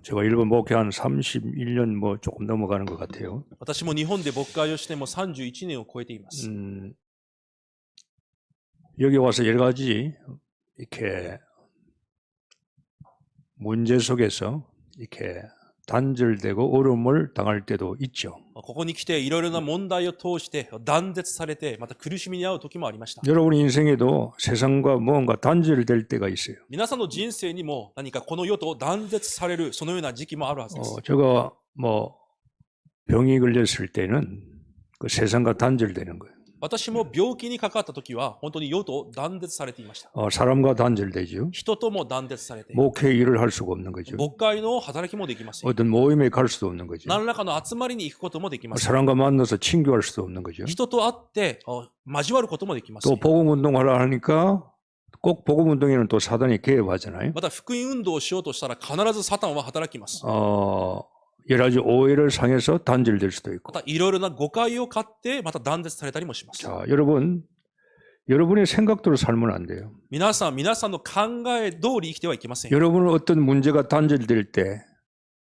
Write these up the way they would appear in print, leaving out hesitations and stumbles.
제가 일본 목회 한 31년 뭐 조금 넘어가는 것 같아요. 私も日本で牧会をしても31年を超えています。 여기 와서 여러 가지 이렇게 문제 속에서 이렇게 단절되고 어려움을 당할 때도 있죠. ここに来ていろいろな問題を通して断絶されてまた苦しみに遭う時もありました。 여러분 인생에도 세상과 뭔가 단절될 때가 있어요. 皆さんの人生にも何かこの世と断絶されるそのような時期もあるはずです。 제가 뭐 병이 걸렸을 때는 그 세상과 단절되는 거예요. 私も病気にかかった時は本当に世と断絶されていました。 사람과 단절되죠. 人とも断絶されて、 목회 일을 할 수가 없는 거죠. 牧会の働きもできません。 어떤 모임에 갈 수도 없는 거죠. 何らかの集まりに行くこともできません。 사람과 만나서 친교할 수도 없는 거죠. 人と会って交わることもできません。 또 복음 운동하려 하니까 꼭 복음 운동에는 또 사단이 개입하잖아요. また福音運動をしようとしたら必ずサタンは働きます。 여러 가지 오해를 상해서 단절될 수도 있고. またいろいろな誤解を買ってまた断絶されたりもします。 자, 여러분의 생각대로 살면 안 돼요. 皆さんの考え通り生きてはいけません。 여러분은 어떤 문제가 단절될 때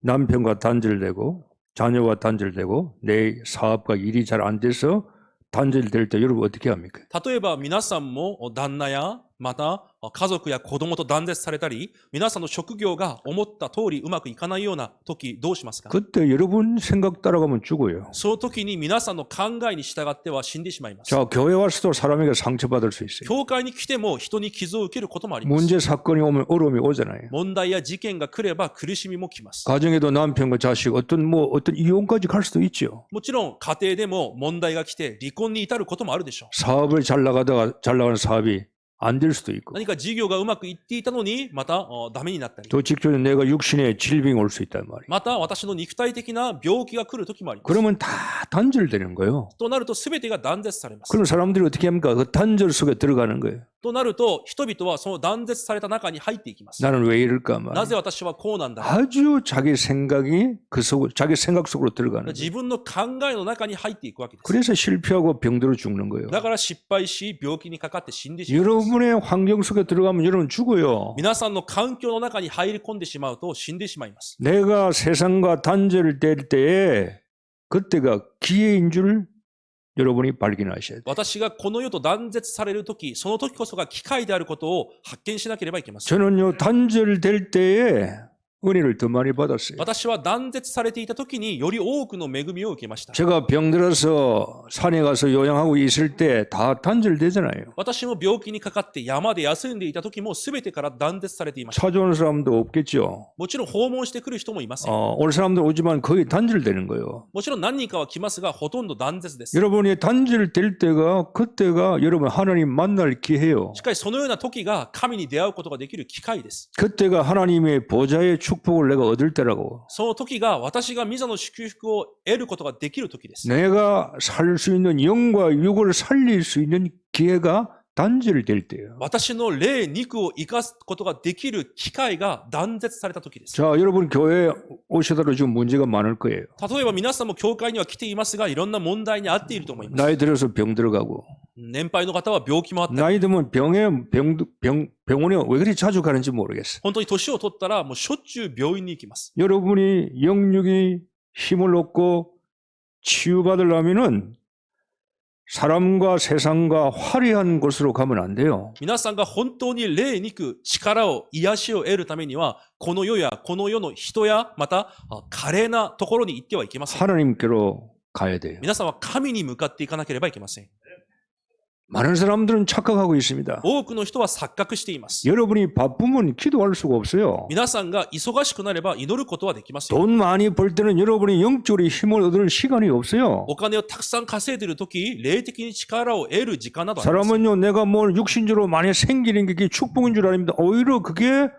남편과 단절되고 자녀와 단절되고 내 사업과 일이 잘 안 돼서 단절될 때 여러분 어떻게 합니까? 例えば皆さんも旦那やまた家族や子供と断絶されたり、皆さんの職業が思った通りうまくいかないような時どうしますか？ 그때 여러분 생각 따라가면 죽어요. その時に皆さんの考えに従っては死んでしまいます。 자, 교회 와서도 사람에게 상처받을 수 있어요. 教会に来ても人に傷を受けることもあります。 문제 사건이 오면 어려움이 오잖아요. 問題や事件が来れば苦しみも来ます。 가정에도 남편과 자식 어떤 이혼까지 갈 수도 있죠. もちろん家庭でも問題が来て離婚に至ることもあるでしょう。 사업을 잘 나가는 사업이 안 될 수도 있고. 何か事業がうまくいっていたのにまたダメになったり、 또 직전에 내가 육신에 질병이 올 수 있단 말이에요. また私の肉体的な病気が来る時もあります。 그러면 다 단절되는 거예요. となると全てが断絶されます。 그럼 사람들이 어떻게 합니까? 그 단절 속에 들어가는 거예요. となると人々はその断絶された中に入っていきます。 나는 왜 이럴까 な 말이에요. ぜ私はこうなんだろう。 아주 자기 생각 속으로 들어가는 거예요. 自分の考えの中に入っていくわけです。 그래서 실패하고 병들어 죽는 거예요. だから失敗し病気にかかって死んでしまう。 여러분의 환경 속에 들어가면 여러분 죽어요. 皆さんの環境の中に入り込んでしまうと死んでしまいます。 내가 세상과 단절될 때에 그때가 기회인 줄 여러분이 발견하셔야 돼요. 私がこの世と断絶されるとき、その時こそが機会であることを発見しなければいけません。 저는요 단절될 때에 은혜를 더 많이 받았어요. 私は断絶されていたときにより多くの恵みを受けました。 제가 병들어서 산에 가서 요양하고 있을 때 다 단절되잖아요. 私も病気にかかって山で休んでいたときも全てから断絶されていました。 찾아오는 사람도 없겠죠. もちろん訪問してくる人もいません。 올 사람들 오지만 거의 단절되는 거예요. もちろん何人かは来ますがほとんど断絶です。 여러분이 단절될 때가 그때가 여러분 하나님 만날 기회예요. しかしそのような時が神に出会うことができる機会です。 그때가 하나님의 보좌의 축복을 내가 얻을 때라고. その時が私が御座の祝福を得ることができる時です。 내가 살 수 있는 영과 육을 살릴 수 있는 기회가 단절될 때예요. 私の霊、肉を生かすことができる機会が断絶された時です。 자, 여러분 교회에 오시더라도 지금 문제가 많을 거예요. 例えば皆さんも教会には来ていますが、いろんな問題に遭っていると思います。 나이 들어서 병 들어가고 年配の方は病気もあったり、 나이 들면 병원에 왜 그리 자주 가는지 모르겠어요. 本当に年を取ったらもうしょっちゅう病院に行きます。 여러분이 영육이 힘을 얻고 치유받으려면은 사람과 세상과 화려한 곳으로 가면 안 돼요. 皆さんが本当に霊、肉、力を、癒しを得るためには、この世やこの世の人や、また華麗なところに行ってはいけません。 하나님께로 가야 돼요. 皆さんは神に向かっていかなければいけません。 많은 사람들은 착각하고 있습니다. 多くの人は錯覚しています。 여러분이 바쁘면 기도할 수가 없어요. 皆さんが忙しくなれば祈ることはできません。 돈 많이 벌 때는 여러분이 영적으로 힘을 얻을 시간이 없어요. お金をたくさん稼いでいるとき、霊的に力を得る時間などありません。 사람은요, 내가 뭘 육신적으로 많이 생기는 게 축복인 줄 아닙니다. 오히려 그게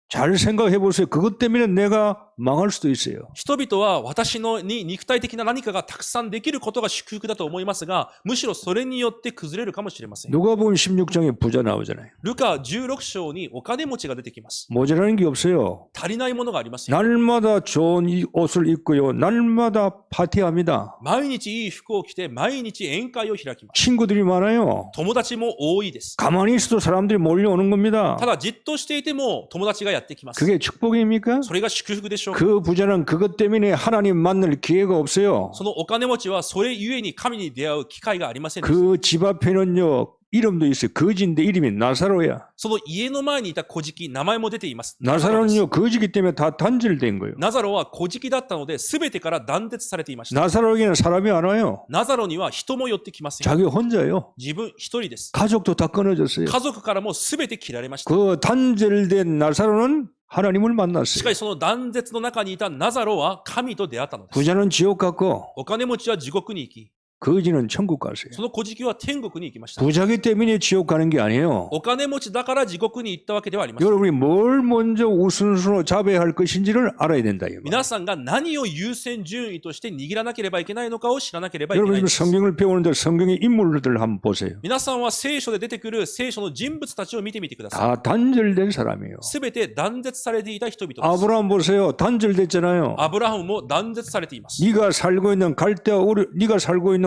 잘 생각해 보세요. 그것 때문에 내가 망할 수도 있어요. 人々は私のに肉体的な何かがたくさんできることが祝福だと思いますが、むしろそれによって崩れるかもしれません。 누가복음 16장에 부자 나오잖아요. ルカ16章にお金持ちが出てきます。 모자라는 게 없어요. 足りないものがありません。 날마다 좋은 옷을 입고요. 날마다 파티합니다. 毎日いい服を着て毎日宴会を開きます。 친구들이 많아요. 友達も多いです。 가만히 있어도 사람들이 몰려오는 겁니다. ただじっとしていても友達がやってきます。 그게 축복입니까? それが祝福でしょうか。 그 부자는 그것 때문에 하나님 만날 기회가 없어요. そのお金持ちはそれゆえに神に出会う機会がありませんでした。 그 집 앞에는요. 이름도 있어요. 거지인데 이름이 나사로야. その家の前にいた小敷、名前も出ています。 나사로는요. 거지기 때문에 다 단절된 거예요. ナザロは小敷だったので、すべてから断絶されていました。 나사로에게는 사람이 안 와요. ナザロには人も寄ってきません。 자기 혼자예요. 自分一人です。 가족도 다 끊어졌어요. 家族からもすべて切られました。 그 단절된 나사로는 하나님을 し 만났어요. かしその断絶の中にいたナザロは神と出会ったのです。 부자는 지옥 갔고 お金持ちは地獄に行き、 거지는 천국 갔어요. その小敷は天国に行きました。 부자기 때문에 지옥 가는 게 아니에요. お金持ちだから地獄に行ったわけではありません。 여러분이 뭘 먼저 우선순위로 잡아야 할 것인지를 알아야 된다. 이 말이에요. 皆さんが何を優先順位として握らなければいけないのかを知らなければいけない 여러분 んで 지금 す。 성경을 배우는데 성경의 인물들을 한번 보세요. 皆さんは聖書で出てくる聖書の人物たちを見てみてください。 다 단절된 사람이에요. すべて断絶されていた人々です 아브라함 보세요. 단절됐잖아요. アブラハムも断絶されています。 네가 살고 있는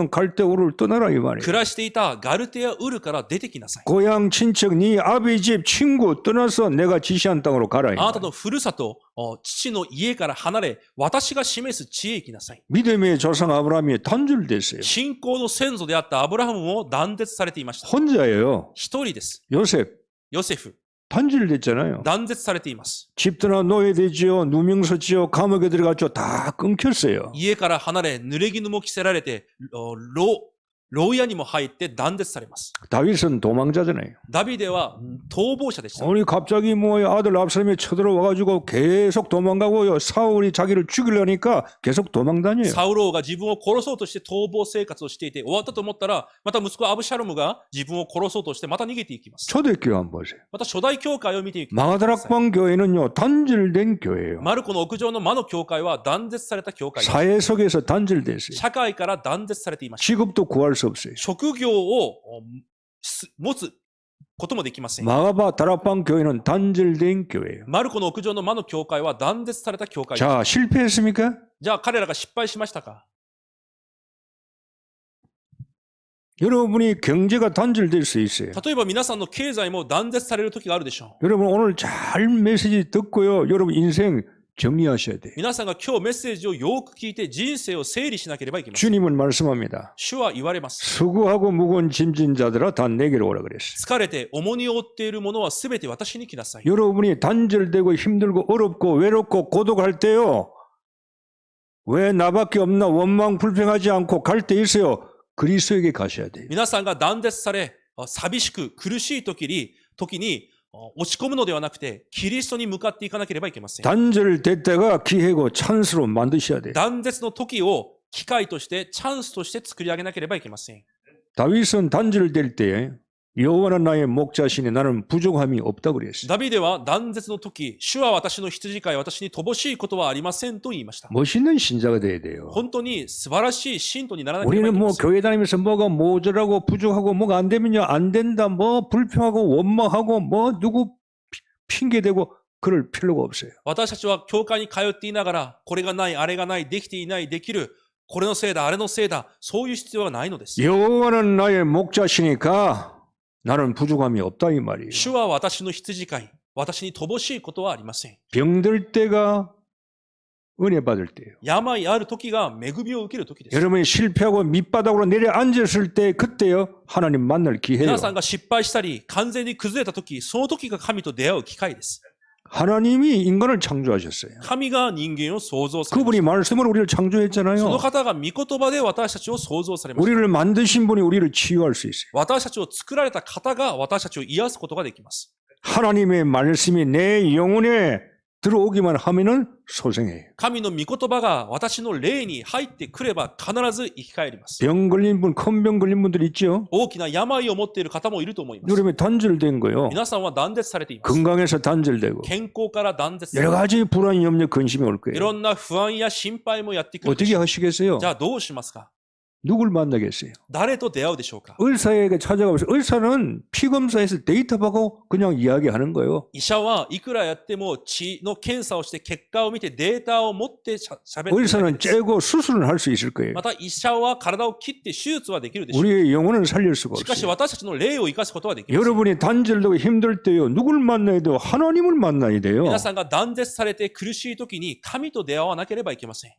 갈대우를 떠나라 이 말이에요. 暮らしていたガルテアウルから出てきなさい。 고향 친척 네 아비 집 친구 떠나서 내가 지시한 땅으로 가라. 이 あなた 말이에요. のふるさと、父の家から離れ、私が示す地へ行きなさい。 믿음의 조상 아브라함이 단절됐어요. 信仰の先祖であったアブラハムも断絶されていました。 혼자예요. 一人です。 요셉 ヨセフ、 단절됐잖아요. 断絶されています。 집 떠나 노예되지요. 누명서 지요. 감옥에 들어갔죠. 다 끊겼어요. 家から離れ、濡れ衣も着せられて、牢屋にも入って断絶されます。 다윗은 도망자잖아요. ダビデは逃亡者でした。 아니 갑자기 뭐 아들 압살롬이 쳐들어와가지고 계속 도망가고요. 사울이 자기를 죽이려니까 계속 도망다녀요. サウローが自分を殺そうとして逃亡生活をしていて、終わったと思ったら、また息子アブシャロムが自分を殺そうとしてまた逃げていきます。 초대교회 한번 보세요. また初代教会を見ていきます。 마가다락방 교회는요 단절된 교회예요. マルコの屋上の魔の教会は断絶された教会です。 사회 속에서 단절됐어요. 社会から断絶されていました。 직업도 구할 수 없어요. 職業を持つこともできません。 마가다락방 교회는 단절된 교회예요. マルコの屋上の魔の教会は断絶された教会です。 자 실패했습니까? じゃあ彼らが失敗しましたか？ 여러분이 경제가 단절될 수 있어요. 例えば皆さんの経済も断絶される時があるでしょう。 여러분 오늘 잘 메시지 듣고요. 여러분 인생 정리하셔야 돼요. 皆さんが今日メッセージをよく聞いて人生を整理しなければいけません。 주님은 말씀합니다. 主は言われます。 수고하고 무거운 짐진 자들아 다 내게로 오라 그랬어요. 疲れて重荷を負っているものはすべて私に来なさい。 여러분이 단절되고 힘들고 어렵고 외롭고 고독할 때요. 왜 나밖에 없나 원망 불평하지 않고 갈 때 있어요. 그리스도에게 가셔야 돼요. 皆さんが断絶され、寂しく苦しい時に落ち込むのではなくて、キリストに向かっていかなければいけません。 단절됐다가 기회고 찬스로 만드셔야 돼요. 断絶の時を機会としてチャンスとして作り上げなければいけません。 다윗은 단절될 때 여호와는 나의 목자시니 나는 부족함이 없다 그랬어요. ダビデは断絶の時、主は私の羊飼い、私に乏しいことはありませんと言いました。 멋있는 신자가 돼야 돼요. 本当に素晴らしい信徒にならなければい 우리는 け 뭐 ません。 교회 다니면서 뭐가 모자라고 부족하고 뭐가 안 되면요 안 된다 뭐 불평하고 원망하고 뭐 누구 핑계대고 그럴 필요가 없어요. 私たちは教会に通っていながら、これがない、あれがない、できていない、できる、これのせいだ、あれのせいだ、そういう必要はないのです。 여호와는 나의 목자시니까 나는 부족함이 없다 이 말이에요. 主は私の羊飼い、私に乏しいことはありません。 병들 때가 은혜 받을 때예요. 病ある時が恵みを受ける時です。 여러분이 실패하고 밑바닥으로 내려앉았을 때 그때요 하나님 만날 기회예요. 皆さんが失敗したり、完全に崩れた時、その時が神と出会う機会です。 하나님이 인간을 창조하셨어요. 神が人間を創造されま 그분이 した。 말씀으로 우리를 その 창조했잖아요. 方が御言葉で私たちを創造されました。 우리를 만드신 분이 우리를 치유할 수 있어요. 私たちを作られた方が私たちを癒すことができます。 하나님의 말씀이 내 영혼에 들어오기만 하면은 소생해요. 神の御言葉が私の霊に入ってくれば必ず生き返ります。 병 걸린 분, 큰 병 걸린 분들 있죠? 大きな病を持っている方もいると思います。 그러면 단절된 거요. 皆さんは断絶されています。 건강에서 단절되고 健康から断絶され 여러 て、 가지 불안, 염려, 근심이 올 い 거예요. ろんな不安や心配もやってくる。 어떻게 하시겠어요? じゃあどうしますか？ 누굴 만나겠어요? 誰と出会うでしょうか？ 의사에게 찾아가면서 의사는 피검사에서 데이터 받고 그냥 이야기하는 거예요. 医者はいくらやっても血の検査をして結果を見てデータを持ってしゃべっているだけ 의사는 です。 째고 수술은 할 수 있을 거예요. また医者は体を切って手術はできるでしょう。 우리의 영혼은 살릴 수가 しかし 없어요. 私たちの霊を生かすことはできません。 여러분이 단절되고 힘들 때요. 누굴 만나야 돼요? 하나님을 만나야 돼요. 皆さんが断絶されて苦しい時に神と出会わなければいけません。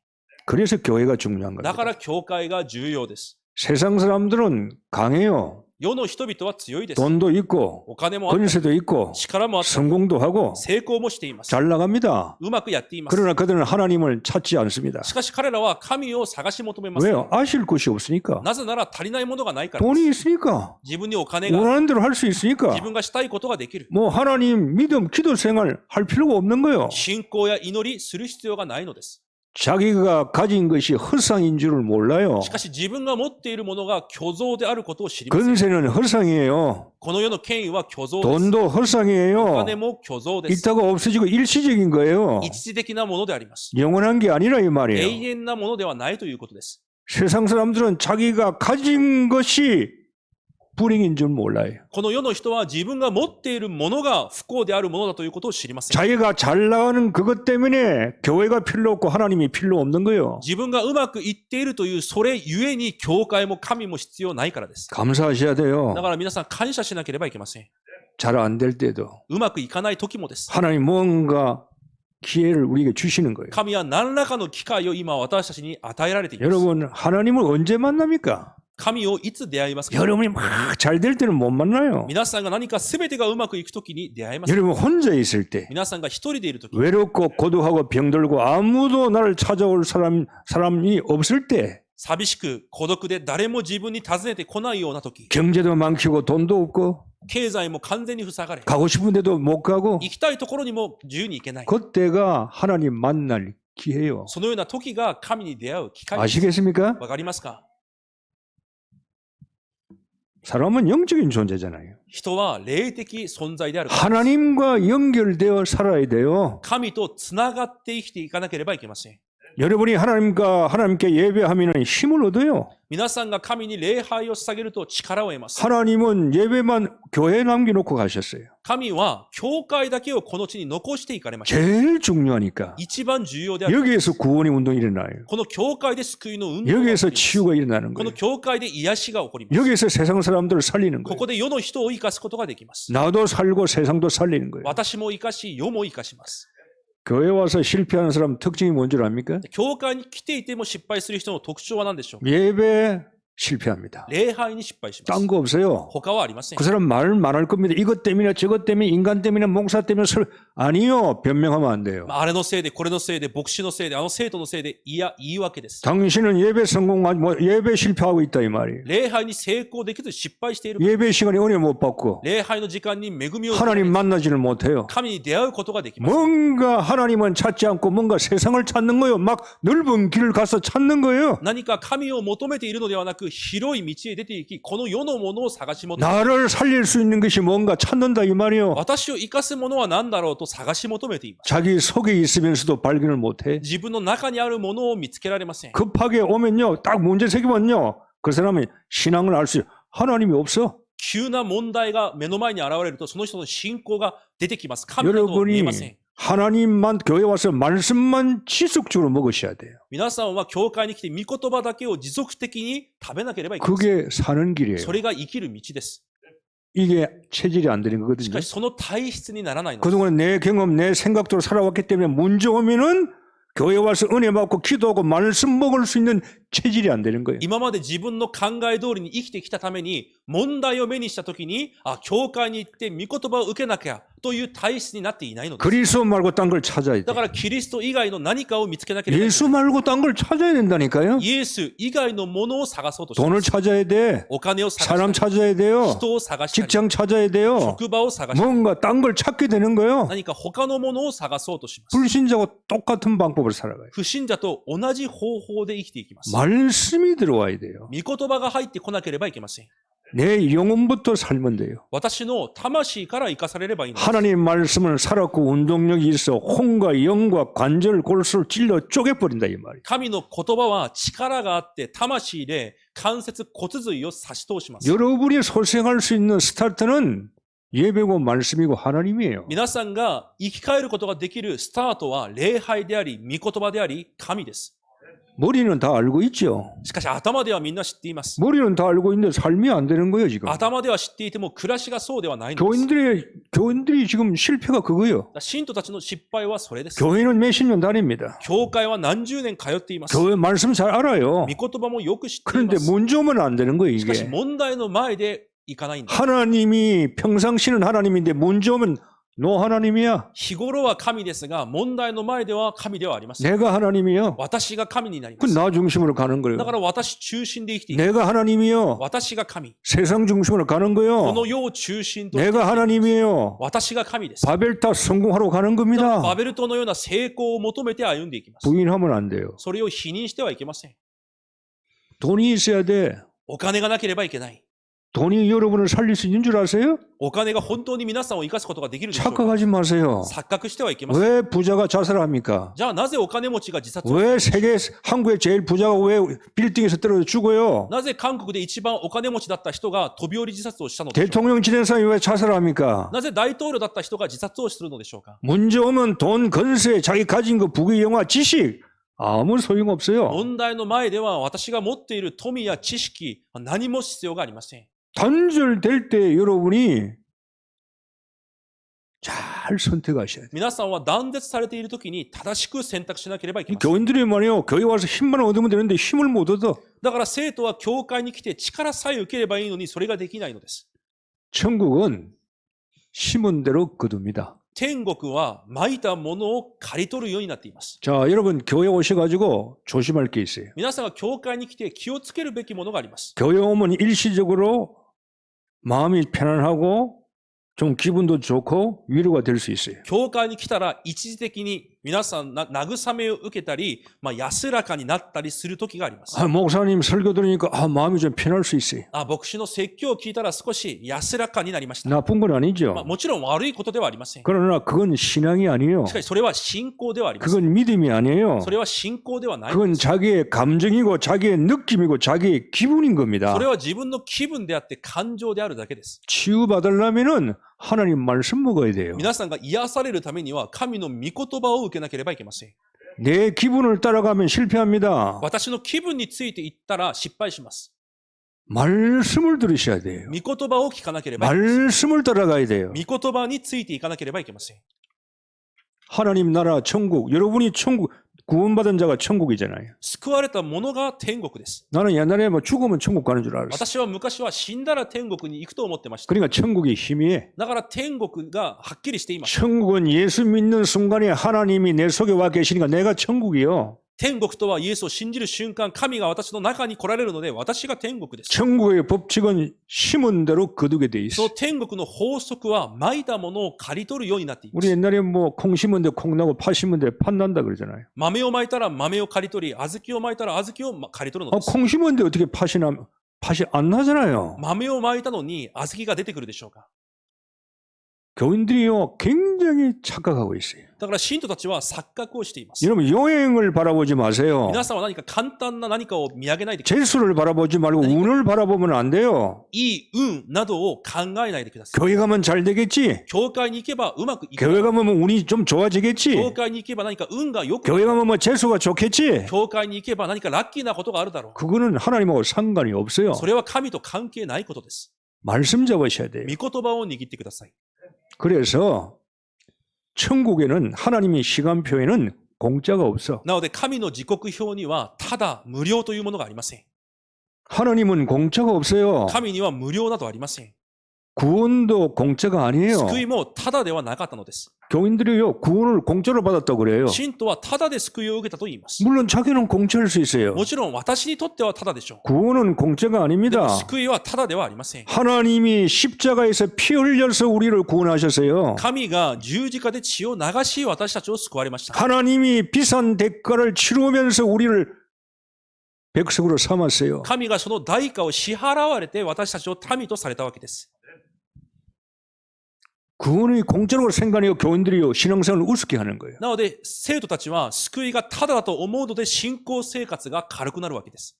그래서 교회가 중요한 だか 겁니다. ら教会が重要です。 세상 사람들은 강해요. 世の人々は強いです。 돈도 있고 お金もあって、 권세도 있고 力もあって、 성공도 하고 成功もしています。 잘 나갑니다. うまくやっています。 그러나 그들은 하나님을 찾지 않습니다. しかし彼らは神を探し求めます。 왜요? 아실 곳이 없으니까. なぜなら足りないものがないからです。 돈이 있으니까. 自分にお金が、 원하는 대로 할 수 있으니까. 自分がしたいことができる。 뭐 하나님 믿음, 기도 생활 할 필요가 없는 거예요. 信仰や祈りする必要がないのです。 자기가 가진 것이 허상인 줄을 몰라요. しかし自分が持っているものが虚像であることを知りません。 근세는 허상이에요. この世の権威は虚像です。 돈도 お 허상이에요. 金も虚像です。 있다가 없어지고 일시적인 거예요. 一時的なものであります。 영원한 게 아니라 이 永 말이에요. 遠なものではないということです。 세상 사람들은 자기가 가진 것이 불행인 줄 몰라요. この世の人は自分が持っているものが不幸であるものだということを知りません。 자기가 잘 나가는 그것 때문에 교회가 필요 없고 하나님이 필요 없는 거예요. 自分がうまくいっているというそれゆえに教会も神も必要ないからです。 감사하셔야 돼요. だから皆さん感謝しなければいけません。 잘 안 될 때도 うまくいかない時もです。 하나님 뭔가 기회를 우리에게 주시는 거예요. 神は何らかの機会を今私たちに与えられています。 여러분 하나님을 언제 만납니까? 神をいつ出会いますか？ 여러분이 막 잘 될 때는 못 만나요. 皆さんが何か全てがうまくいく時に出会います。 여러분 혼자 있을 때 皆さんが一人でいる時、 외롭고 고독하고 병들고 아무도 나를 찾아올 사람이 없을 때 寂しく孤独で誰も自分に訪ねてこないような時、 경제도 망치고 돈도 없고 経済も完全に塞がれ、 가고 싶은 데도 못 가고 行きたいところにも自由に行けない。 그때가 하나님 만날 기회예요. そのような時が神に出会う機会です。 아시겠습니까? わかりますか？ 사람은 영적인 존재잖아요. 人は霊的存在であるからです。 하나님과 연결되어 살아야 돼요. 神とつながって生きていかなければいけません。 여러분이 하나님께 예배하면 힘을 얻어요. 皆さんが神に礼拝を捧げると力を得ます。 하나님은 예배만 교회에 남겨놓고 가셨어요. 神は教会だけをこの地に残していかれました。 제일 중요하니까. 一番重要である。 여기에서 구원의 운동이 일어나요. この教会で救いの運動が起こり 여기에서 ます。 치유가 일어나는 この 거예요. 教会で癒しが起こります。 여기에서 세상 사람들을 살리는 こ 거예요. こで世の人を生かすことができます。 나도 살고 세상도 살리는 거예요. 私も生かし、世も生かします。 교회 와서 실패하는 사람 특징이 뭔 줄 압니까? 教会に来ていても失敗する人の特徴は何でしょう？ 예배 실패합니다. 礼拝に失敗します。 딴 거 없어요. 他はありません 그 。 사람 말 많을 겁니다. 이것 때문에 저것 때문에 인간 때문에 목사 때문에 아니요. 변명하면 안 돼요. あれのせいで、これのせいで、牧師のせいで、あの生徒のせいで、いや、言い訳です。 당신은 예배 예배 실패하고 있다 이 말이에요. 礼拝に成功できず失敗している。 예배 시간에 은혜 못 받고 礼拝の時間に恵みを受け 하나님 만나지를 못해요. 神に出会うことができます。 뭔가 하나님은 찾지 않고 뭔가 세상을 찾는 거예요. 막 넓은 길을 가서 찾는 거예요. 何か神を求めているのではなく、広い道へ出て行き、この世のものを探し求め、 나를 살릴 수 있는 것이 뭔가 찾는다 이 말이에요. 私を生かすものは何だろうと探し求めています。 자기 속에 있으면서도 발견을 못해. 自分の中にあるものを見つけられません。 급하게 오면요. 딱 문제 생기면요. 그 사람이 신앙을 알 수 하나님이 없어. 急な問題が目の前に現れると、その人の信仰が出てきます。神だと見えません。 여러분이 하나님만 교회 와서 말씀만 지속적으로 먹으셔야 돼요. 皆さんは教会に来て御言葉だけを持続的に食べなければいけません。 그게 사는 길이에요. それが生きる道です。 이게 체질이 안 되는 し 거거든요. かしその体質にならないのです。 그동안 내 경험, 내 생각대로 살아왔기 때문에 문제 오면은 교회 와서 은혜 받고 기도하고 말씀 먹을 수 있는 체질이 안 되는 거예요. 今まで自分の考え通りに生きてきたために、問題を目にしたときに、あ、教会に行って御言葉を受けなきゃという体質になっていないのです。 그리스도 말고 딴 걸 찾아야 돼. だからキリスト以外の何かを見つけなければいけ 예수 말고 딴 걸 찾아야 된다니까요. ない。イエス以外のものを探そうとしていま 돈을 す。 찾아야 돼. お金を探 사람 したり、 찾아야 돼요. 人を探したり、 직장 찾아야 돼요. 職場を探したり、 뭔가 딴 걸 찾게 되는 거예요. 何か他のものを探そうとします。 불신자와 똑같은 방법을 살아가요. 不信者と同じ方法で生きていきます。 말씀이 들어와야 돼요. 御言葉が入ってこなければいけません。 내 영혼부터 살면 돼요. 私の魂から生かされればいいのです。 하나님 말씀을 살았고 운동력이 있어 혼과 영과 관절 골수를 찔러 쪼개버린다 이 말이에요. 神の言葉は力があって魂で関節骨髄を差し通します。 여러분이 소생할 수 있는 스타트는 예배고 말씀이고 하나님이에요. 皆さんが生き返ることができるスタートは礼拝であり、御言葉であり、神です。 머리는 다 알고 있죠. しかし頭ではみんな知っています。 머리는 다 알고 있는데 삶이 안 되는 거예요 지금. 頭では知っていても暮らしがそうではないのです。 교인들이 지금 실패가 그거예요. 信徒たちの失敗はそれです。 교회는 몇십 년 다닙니다. 教会は何十年通っています。 교회 말씀 잘 알아요. 御言葉もよく知ってい 그런데 ます。 문제 오면 안 되는 거예요 しかし 이게. 問題の前でいかないんです。 하나님이 평상시는 하나님인데 문제 오면 너 하나님이야. 日頃は神ですが、問題の前では神ではありません。 내가 하나님이야. 私が神になりま 그 す。 나 중심으로 가는 거예요. だから私中心で生きていく。 내가 하나님이요. 私が神。 세상 중심으로 가는 こ 거요. の世を中心として 내가 하나님이에요. 私が神です。 바벨탑 성공하러 가는 バ 겁니다. ベル島のような成功を求めて歩んでいきます。 부인하면 안 돼요. それを否認してはいけません。 돈이 있어야 돼. お金がなければいけない。 돈이 여러분을 살릴 수 있는 줄 아세요? お金が本当に皆さんを生かすことができるでしょうか。 착각하지 마세요. 錯覚してはいけません。 왜 부자가 자살합니까? じゃあなぜお金持ちが自殺を 왜 세계 한국의 제일 부자가 왜 빌딩에서 떨어져 죽어요? なぜ韓国で一番お金持ちだった人が飛び降り自殺をしたのでしょうか。 대통령 지낸 사람이 왜 자살합니까? なぜ大統領だった人が自殺をするのでしょうか。 문제 오면 돈, 건세, 자기 가진 거, 부귀, 영화, 지식 아무 소용 없어요. 問題の前では私が持っている富や知識、何も必要がありません。 단절될 때 여러분이 잘 선택하셔야 돼요. 皆さんは断絶されている時に正しく選択しなければいけ 이 ません。 교인들이 말이에요. 교회 와서 힘만 얻으면 되는데 힘을 못 얻어. だから生徒は教会に来て力さえ受ければいいのにそれができないのです。 천국은 심은 대로 거둡니다. 天国は蒔いたものを刈り取るようになっています。 자, 여러분 교회 오셔가지고 조심할 게 있어요. 皆さんが教会に来て気をつけるべきものがあります。 교회 오면 일시적으로 마음이 편안하고 좀 기분도 좋고 위로가 될 수 있어요. 教会に来たら一時的に皆さん慰めを受けたり、安らかになったりする時があります。 아, 목사님 설교 들으니까 마음이 좀 편할 수 있어요. 牧師の説教を聞いたら少し安らかになりました。 나쁜 건 아니죠. もちろん悪いことではありません。 그러나 그건 신앙이 아니에요. しかしそれは信仰ではありません。 그건 믿음이 아니에요. それは信仰ではない。 그건 자기의 감정이고 자기의 느낌이고 자기의 기분인 겁니다. それは自分の気分であって感情であるだけです。 치유받으려면은 하나님 말씀 먹어야 돼요. 皆さんが癒されるためには神の御言葉を受けなければいけません。 내 기분을 따라가면 실패합니다. 私の気分についていったら失敗します。 말씀을 들으셔야 돼요. 御言葉を聞かなければいけません。 말씀을 따라가야 돼요. 御言葉についていかなければいけません。 하나님 나라 천국, 여러분이 천국, 구원받은 자가 천국이잖아요. 救われたものが天国です。 나는 옛날에 뭐 죽으면 천국 가는 줄 알았어. 私は昔は死んだら天国に行くと思ってました。 그러니까 천국이 희미해. だから天国がはっきりしています。 천국은 예수 믿는 순간에 하나님이 내 속에 와 계시니까 내가 천국이요. 天国とはイエスを信じる瞬間、神が私の中に来られるので、私が天国です。 천국의 법칙은 심은 대로 거두게 돼 その 있어. 天国の法則は、蒔いたものを刈り取るようになっていま 우리 す。 옛날에 뭐 콩 심은 데 콩 나고 팥 심은 데 팥 난다 그러잖아요. 豆をまいたら豆を刈り取り、小豆をまいたら小豆を刈り取るの 아, です。 콩 심은 데 어떻게 팥이 안 나잖아요. 豆をまいたのに小豆が出てくるでしょうか。 교인들이요 굉장히 착각하고 있어요. だから信徒たちは錯覚をしています。 여러분 여행을 바라보지 마세요. 皆さんは何か簡単な何かを見上げないでください。 재수를 바라보지 말고 운을 바라보면 안 돼요. いい運などを考えないでください。 교회 가면 잘 되겠지. 教会に行けばうまくいく。 교회 가면 뭐 운이 좀 教 좋아지겠지. 会に行けば何か運が良く。 교회 가면 뭐 재수가 좋겠지. 教会に行けば何かラッキーなことがあるだろ 그거는 하나님하고 상관이 う。 없어요. それは神と関係ないことです。 말씀 잡으셔야 돼요. 御言葉を握ってください。 그래서 천국에는 하나님의 시간표에는 공짜가 없어. なので神の時刻表にはただ無料というものがありません。 하나님은 공짜가 없어요. 神には無料などありません。 구원도 공짜가 아니에요. 救いもただではなかったのです。 교인들이요, 구원을 공짜로 받았다고 그래요. 信徒はただで救いを受けたと言います。 물론 자기는 공짜일 수 있어요. もちろん私にとってはただでしょ 구원은 공짜가 う。でも 아닙니다. 救いはただではありません。 하나님이 십자가에서 피 흘려서 우리를 구원하셨어요. 神が十字架で血を流し私たちを救われました。 하나님이 비싼 대가를 치르면서 우리를 백성으로 삼았어요. 神がその代価を支払われて私たちを民とされたわけです。 구원이 공짜로 생각하여 교인들이요, 신앙생활을 우습게 하는 거예요. なので、生徒たちは救いがただだと思うので信仰生活が軽くなるわけです。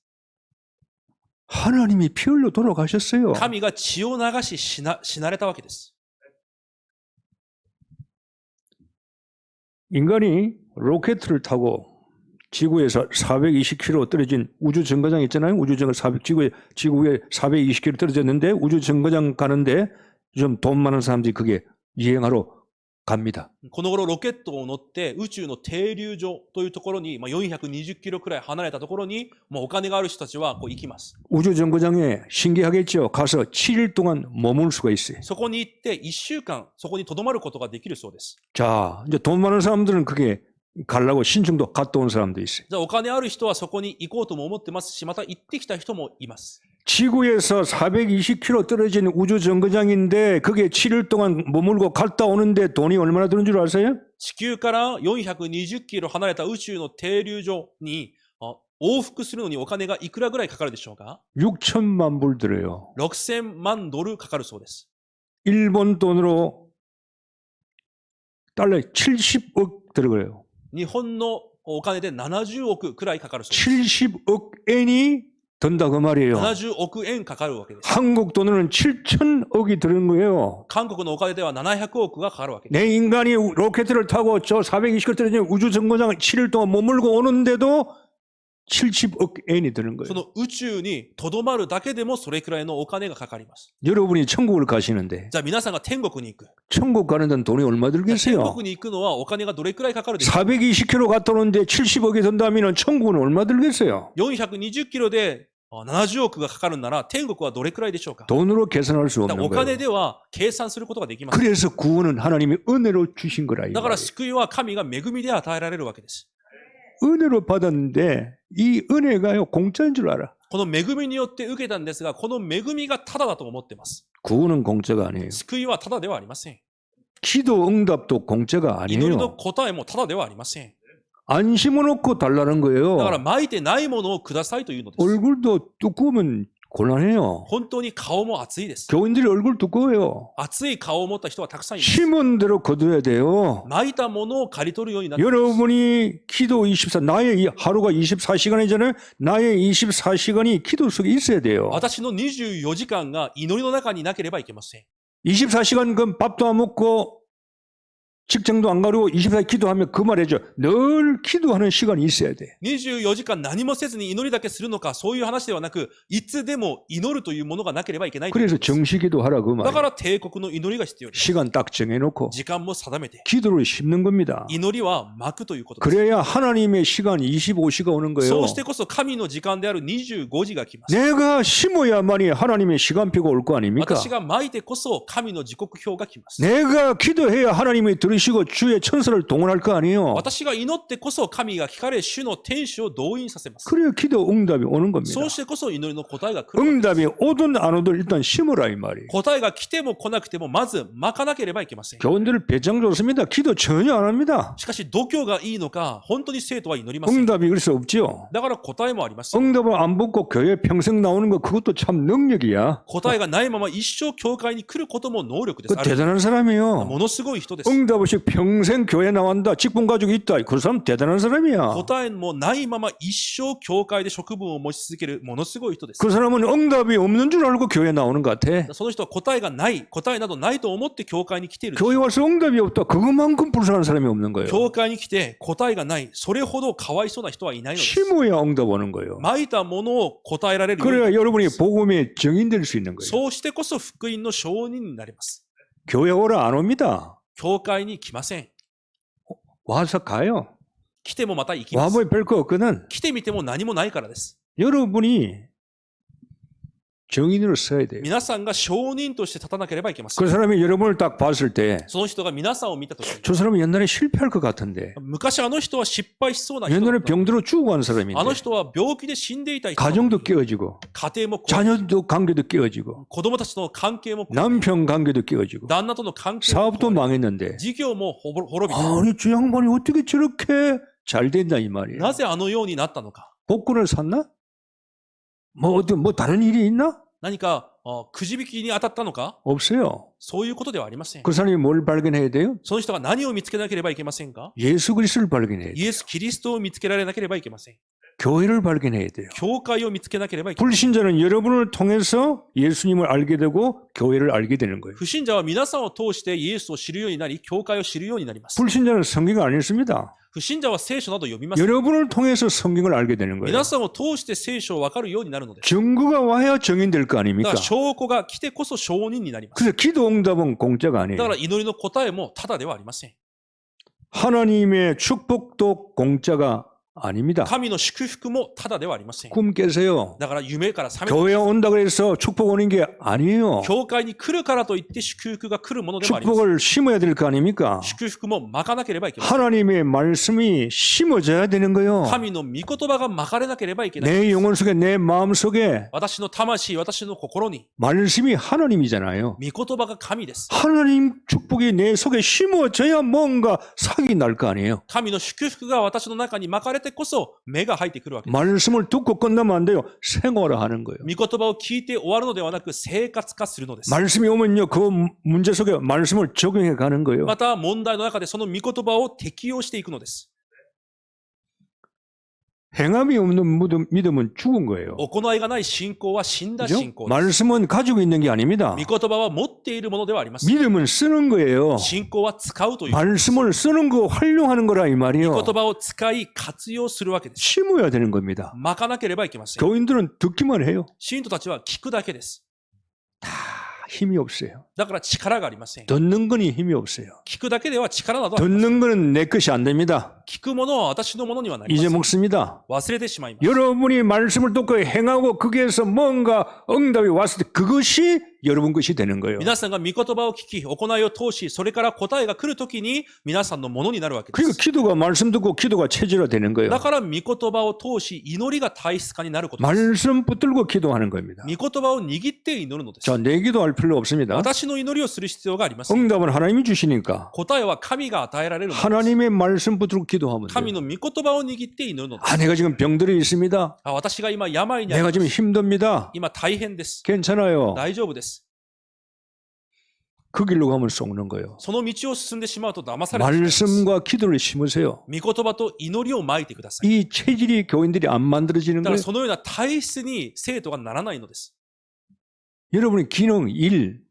하나님이 피 흘려 돌아가셨어요. 神が血を流し死なれたわけです。 인간이 로켓을 타고 지구에서 420km 떨어진 우주 정거장 있잖아요. 우주 정거장 지구에 420km 떨어졌는데 우주 정거장 가는데 좀 돈 많은 사람들이 그게 여행하러 갑니다. この頃ロケットを乗って宇宙の停留所というところに、420キロくらい離れたところに、お金がある人たちはこう行きます。 우주 정거장에 신기하겠죠. 가서 7일 동안 머물 수가 있어요. そこに行って1週間そこに留まることができるそうです。 자, 이제 돈 많은 사람들은 그게 가려고 신청도 갔다 온 사람도 있어요. じゃあお金ある人はそこに行こうとも思ってますし、また行ってきた人もいます。 지구에서 420km 떨어진 우주 정거장인데 그게 7일 동안 머물고 갔다 오는데 돈이 얼마나 드는 줄 아세요? 地球から420キロ離れた宇宙の停留所に往復するのにお金がいくらぐらいかかるでしょうか？ 6천만 불 들어요. 6000万ドルかかるそうです。 일본 돈으로 달러 70억 들어가요. 日本のお金で70億くらいかかるそうです。 70억 엔이 든다 그 말이에요. 70億円かかるわけです。 한국 돈으로는 7천억이 드는 거예요. 韓国のお金では700億がかかるわけです。 내 인간이 로켓을 타고 저 420km 떨어진 우주 정거장 7일 동안 머물고 오는데도 70억 엔이 드는 そ 거예요. の宇宙にとどまるだけでもそれくらいのお金がかかります。 여러분이 천국을 가시는데 じゃあ皆さんが天国に行く。 천국 가는 데는 돈이 얼마 天 들겠어요? 国に行くのはお金がどれくらいかかるでしょう？ 420km 갔다 오는데 70억이 든다면 천국은 얼마 들겠어요? 420キロで70億がかかるなら天国はどれくらいでしょうか？ 돈으로 계산할 수 だから 없는 お金 거예요. では計算することができません。 그래서 구원은 하나님이 은혜로 주신 거라. 이 だから 말이에요. 救いは神が恵みで与えられるわけです。 은혜로 받았는데 이 은혜가요 공짜인 줄 알아. この恵みによって受けたんですが、この恵みがただだと思っています。 구원은 공짜가 아니에요. 救いはただではありません。 기도 응답도 공짜가 祈りの 아니에요. 答えもただではありません。 안 심어놓고 달라는 だから 거예요. 巻いてないものをくださいというのです。 얼굴도 두꺼우면 곤란해요. 本当に顔も厚いです。 교인들이 얼굴 두꺼워요. 厚い顔を持った人はたくさんいます。 심은 대로 거둬야 돼요. 巻いたものを刈り取るようになっています。 여러분이 기도 24, 나의 하루가 24시간이잖아요. 나의 24시간이 기도 속에 있어야 돼요. 私の24時間が祈りの中になければいけません。 24시간 그 밥도 안 먹고 직장도 안 가려고 24시간 기도하면 그 말이죠. 늘 기도하는 시간이 있어야 돼. 24時間何もせずに祈りだけするのか、そういう話ではなく、いつでも祈るというものがなければいけないというこ 그래서 とです。 정시기도 하라 그 だか 말이에요. ら帝国の祈りが必要です。 시간 딱 정해놓고 時間も定めて、 기도를 심는 겁니다. 祈りは巻くということです。 그래야 하나님의 시간 25시가 오는 거예요. そうしてこそ神の時間である25時が来ます。 내가 심어야만이 하나님의 시간표가 올 거 아닙니까? 私が巻いてこそ神の時刻表が来ます。 내가 기도해야 하나님이 들으시고 주의 천사를 동원할 거 아니에요. 私が祈ってこそ神が聞かれ、主の天使を動員させます。 그래야 기도 응답이 오는 겁니다. そうしてこそ祈りの答えが来るわけです。 응답이 오든 안 오든 일단 심으라 이 말이에요. 答えが来ても来なくてもまず巻かなければいけません。 교원들 배짱 좋습니다. 기도 전혀 안 합니다. しかし度胸がいいのか、本当に生徒は祈りません。 응답이 그래서 없죠. だから答えもありません。 응답을 안 받고 교회 평생 나오는 거 그것도 참 능력이야. 答えがないまま一生教会に来ることも能力で 그 す。ある 대단한 사람이에요. ものすごい人です。 응답 없이 평생 교회 나온다. 직분 가지고 있다. 그 사람 대단한 사람이야. 答えもないまま一生教会で職分を持ち続けるものすごい人です。 그 사람은 응답이 없는 줄 알고 교회 나오는 것 같아. その人は答えがない、答えなどないと思って教会に来ている。 교회 와서 응답이 없다. 그것만큼 불쌍한 사람이 없는 거예요. 教会に来て答えがない、それほどかわいそうな人はいないのです。 심어야 응답 오는 거예요. 巻いたものを答えられるように 그래야 여러분이 복음의 증인될 수 있는 거예요. そうしてこそ福音の証人になります。 교회 오라 안 옵니다. 教会に来ません。 와서 가요. 来てもまた行きます。 와보니 별거 없거든. 来てみても何もないからです。 여러분이 정인으로 서야 돼요. 皆さんが証人として立たなければいけません。 그 사람이 여러분을 딱 봤을 때, その人が皆さんを見たときに、 저 사람은 옛날에 실패할 것 같은데, 昔あの人は失敗しそうな人だ 옛날에 った。 병들어 죽어간 あの 사람인데, 人は病気で死んでいた人だ。 가정도 깨어지고, 家庭も壊れ、 자녀도 관계도 깨어지고, 子供たちとの関係も壊れ、 남편 관계도 깨어지고, 旦那との関係も 사업도 壊れ、 망했는데, 事業も滅びた。 아니, 저 양반이 어떻게 저렇게 잘 된다 이 말이에요. なぜあのようになったのか。 복권을 샀나? 뭐 다른 일이 있나? 何かくじ引きに当たったのか。 없어요. そういうことではありません。 그 사람이 뭘 발견해야 돼요? その人が何を見つけなければいけませんか。 예수 그리스도를 발견해야 돼요. イエス・キリストを見つけられなければいけません。 교회를 발견해야 돼요. 教会を見つけなければいけません。 불신자는 여러분을 통해서 예수님을 알게 되고 교회를 알게 되는 거예요. 不信者は皆さんを通してイエスを知るようになり、教会を知るようになります。 불신자는 성경을 안 읽습니다. 不信者は聖書など読みません。 여러분을 통해서 성경을 알게 되는 거예요. 皆さんを通して聖書を分かるようになるのです。 증거가 와야 정인될 거 だ 아닙니까? から証拠が来てこそ証人になります。 그래서 기도 응답은 공짜가 だ 아니에요. から祈りの答えもただではありません。 하나님의 축복도 공짜가 아닙니다. 神の祝福もただではありません。 꿈 깨세요. だから夢から覚めて、 교회 온다 그래서 축복 오는 게 아니에요. 教会に来るからといって祝福が来るものでもありません。 축복을 심어야 될 거 아닙니까? 祝福もまかなければいけません。 하나님의 말씀이 심어져야 되는 거예요. 神の御言葉がまかれなければいけない。 내 영혼 속에 내 마음 속에 私の魂、私の心に、 말씀이 하나님이잖아요. 御言葉が神です。 하나님 축복이 내 속에 심어져야 뭔가 삭이 날 거 아니에요. 神の祝福が私の中にまかれてこそ芽が入ってくるわけです。 말씀을 듣고 끝나면 안 돼요. 생활화하는 거예요. 御言葉を聞いて終わるのではなく生活化するのです。 말씀이 오면요, 그 문제 속에 말씀을 적용해 가는 거예요. また問題の中でその御言葉を適用していくのです。 행함이 없는 믿음은 죽은 거예요. 行いがない信仰は死んだ 그죠? 信仰です。 말씀은 가지고 있는 게 아닙니다. 御言葉は持っているものではありません。 믿음은 쓰는 거예요. 信仰は使うという。 말씀을 쓰는 거 활용하는 거라 이 御 말이에요. 言葉を使い活用するわけです。 심어야 되는 겁니다. まかなければいけません。 교인들은 듣기만 해요. 信徒たちは聞くだけです。 다 힘이 없어요. だから力がありません。 듣는 거니 힘이 없어요. 聞くだけでは力などありません。 듣는 거는 내 것이 안 됩니다. 聞くものは私のものにはなりません。 잊어먹습니다. 忘れてしまいます。 여러분이 말씀을 듣고 행하고 거기에서 뭔가 응답이 왔을 때 그것이 여러분 것이 되는 거예요. 皆さんが御言葉を聞き、行いを通し、それから答えが来るときに皆さんのものになるわけで 그러니까 す。 기도가 말씀 듣고 기도가 체질화되는 거예요. だから御言葉を通し、祈りが体質化になることです。 말씀 붙들고 기도하는 겁니다. 御言葉を握って祈るのです。 자, 내 기도할 필요 없습니다. 私の祈りをする必要がありません。 응답은 하나님이 주시니까 答えは神が与えられるのです。 하나님의 말씀 붙들고 기도하면 神 돼요. の御言葉を握って祈るのです。 아, 내가 지금 병들어 있습니다. あ、私が今病にあり 내가 ま 지금 す。 힘듭니다. 今大変です。 괜찮아요. 大丈夫です。 그 길로 가면 썩는 거예요. その道を進んでしまうと騙されてしまいます。 말씀과 기도를 심으세요. 御言葉と祈りをまいてください。 이 체질이 교인들이 안 만들어지는 だから 거예요. そのような体質に生徒がならないのです。 여러분의 기능, 일,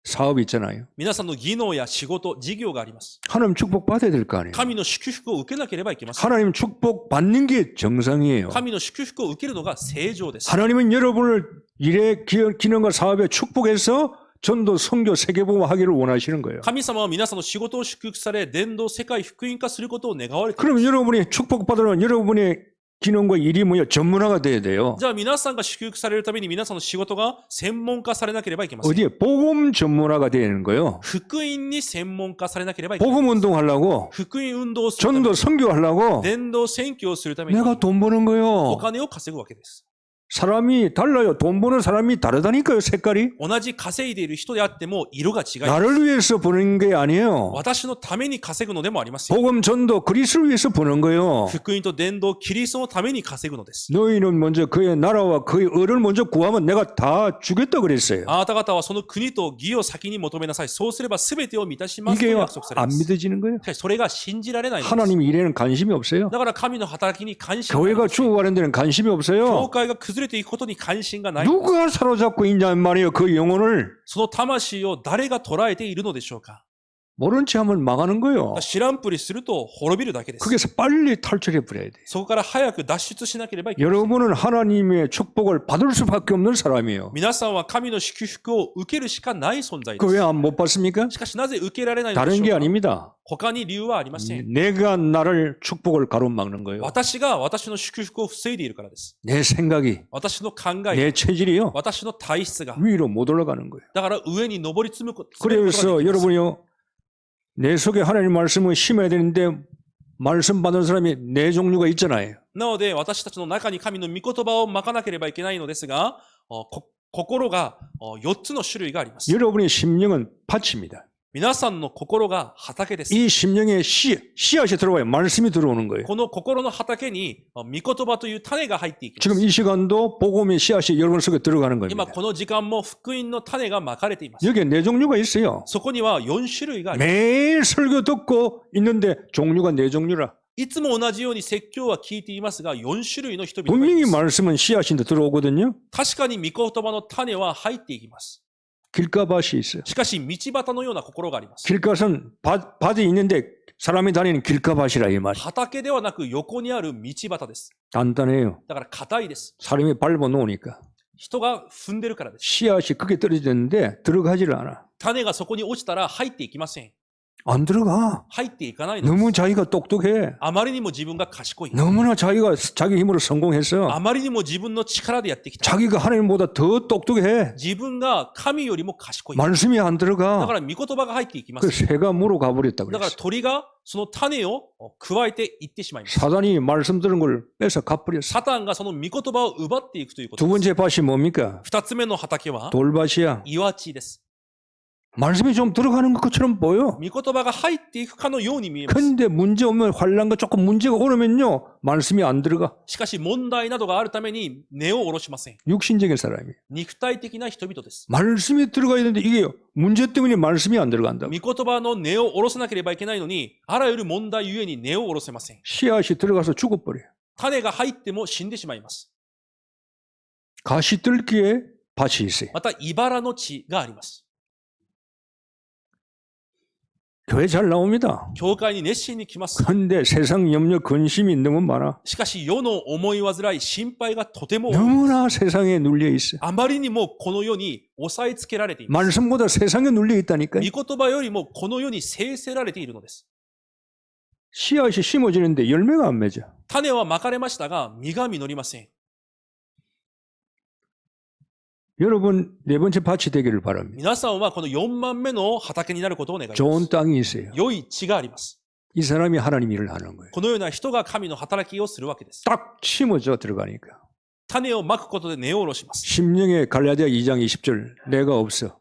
사업 있잖아요. 皆さんの技能や仕事、事業があります。 하나님 축복 받아야 될 거 아니에요. 神の祝福を受けなければいけません。 하나님 축복 받는 게 정상이에요. 神の祝福を受けるのが正常です。 하나님은 여러분을 일의 기능과 사업에 축복해서 전도, 선교, 세계복음 하기를 원하시는 거예요. 神様は皆さんの仕事を祝福され、伝道、世界福音化することを願われていま 그럼 す。 여러분이 축복받으려면 여러분의 기능과 일이 뭐야? 전문화가 돼야 돼요. じゃあ皆さんが祝福されるために皆さんの仕事が専門化されなければいけません。 어디에? 복음 전문화가 되는 거예요. 福音に専門化されなければいけない。 복음 운동하려고, 福音運動をするため 전도 に、 선교하려고 伝道宣教をするために、 내가 돈 버는 お 거예요. 金を稼ぐわけです。 사람이 달라요. 돈 버는 사람이 다르다니까요, 색깔이. 同じ稼いでいる人であっても色が違います。 나를 위해서 버는 게 아니에요. 私のために稼ぐのでもありません。 복음 전도 그리스도를 위해서 버는 거예요. 福音と伝道、キリストのために稼ぐのです。 너희는 먼저 그의 나라와 그의 의를 먼저 구하면 내가 다 주겠다 그랬어요. あなた方はその国と義を先に求めなさい。そうすれば全てを満たしますと 이게 約束されま 안 す。 믿어지는 거예요. しかしそれが信じられないのです。 하나님 일에는 관심이 없어요. だから神の働きに関心がない。 교회가 죽어가는 데는 관심이 教 없어요. 会が崩れていくことに関心がない。 누가 사로잡고 있냔 말이에요. 그 영혼을. その魂を誰が捉えているのでしょうか。 모른 체 하면 망하는 거예요. 知らんぷりすると滅びるだけです。 거기서 빨리 탈출해 버려야 돼. そこから早く脱出しなければいけません。 여러분은 하나님의 축복을 받을 수밖에 없는 사람이에요. 皆さんは神の祝福を受けるしかない存在で 그 す。 왜 못 받습니까? しかしなぜ受けられないので 다른 しょ 게 うか。 아닙니다. 他に理由はありません。 내가 나를 축복을 가로막는 거예요. 私が私の祝福を防いでいるからです。 내 생각이, 私の考え、 내 체질이요. 私の体質が。 위로 못 올라가는 거예요. だから上に上り詰めることができま 그래서 す。 여러분이요. 내 속에 하나님 말씀을 심어야 되는데 말씀 받는 사람이 네 종류가 있잖아요. なので、私たちの中に神の御言葉をまかなければいけないのですが、心が4つの種類があります。 여러분의 심령은 밭입니다. 皆さんの心が畑です。 이 심령에 씨앗이 들어와요. 말씀이 들어오는 거예요. この心の畑に御言葉という種が入っていきま 지금 す。 이 시간도 복음의 씨앗이 여러분 속에 들어가는 今 겁니다. この時間も福音の種がまかれています。 여기에 네 종류가 있어요. そこには4種類があります。 매일 설교 듣고 있는데 종류가 네 종류라. いつも同じように説教は聞いていますが、4種類の人々がい 분명히 ます。 말씀은 씨앗인데 들어오거든요. 確かに御言葉の種は入っていきます。 길가밭이 있어요. しかし、道端のような心があります。 길가밭은 밭이 있는데 사람이 다니는 길가밭이라 이 말이. 畑ではなく横にある道端です。 단단해요. だから硬いです。 사람이 밟아 놓으니까. 人が踏んでるからです。 씨앗이 크게 떨어지는데 들어가지를 않아. 種がそこに落ちたら入っていきません。 안 들어가. 入っていかないので 너무 す。 자기가 똑똑해. あまりにも自分が賢い。 너무나 자기가 자기 힘으로 성공했어. あまりにも自分の力でやってきた。 자기가 하나님보다 더 똑똑해. 自分が神よりも賢い。だ 말씀이 안 か 들어가. ら御言葉が入っていきま 그 す。 새가 물어 가버렸다 だから 그랬어. 鳥がその種を加えていってしまいます。 사단이 말씀 들은 걸 뺏어 가버렸어. サタンがその御言葉を奪っていくということ 두 です 번째 밭이 뭡니까? 二つ目の畑は 돌밭이야. 岩地です。 말씀이 좀 들어가는 것처럼 보여. 御言葉が入っていくかのように見えます。 근데 문제 오면 환란과 조금 문제가 오르면요. 말씀이 안 들어가. しかし問題などがあるために根を下ろしません。 육신적인 사람이. 肉体的な人々です。 말씀이 들어가야 되는데 이게 문제 때문에 말씀이 안 들어간다고. 御言葉の根を下ろさなければいけないのに、あらゆる問題ゆえに根を下ろせません。 씨앗이 들어가서 죽어버려. 種が入っても死んでしまいます。 가시들기에 밭이 있어요. また、茨の地があります。 교회 잘 나옵니다. 教会に熱心に来ます。 근데 세상 염려 근심이 너무 많아. しかし、世の思い煩い、心配がとても多い。 너무나 세상에 눌려 있어. あまりにもこの世に押さえつけられています。 말씀보다 세상에 눌려 있다니까. 御言葉よりもこの世に制せられているのです。 씨앗이 심어지는데 열매가 안 맺어. 種はまかれましたが、実が実りません。 여러분 네 번째 밭이 되기를 바랍니다. 皆さんはこの4番目の畑になることを願います。 좋은 땅이 있어요. 良い地があります。 이 사람이 하나님 일을 하는 거예요. このような人が神の働きをするわけです。 딱 심어져 들어가니까. 種をまくことで根を下ろします。 심령의 갈라디아 2장 20절 내가 없어.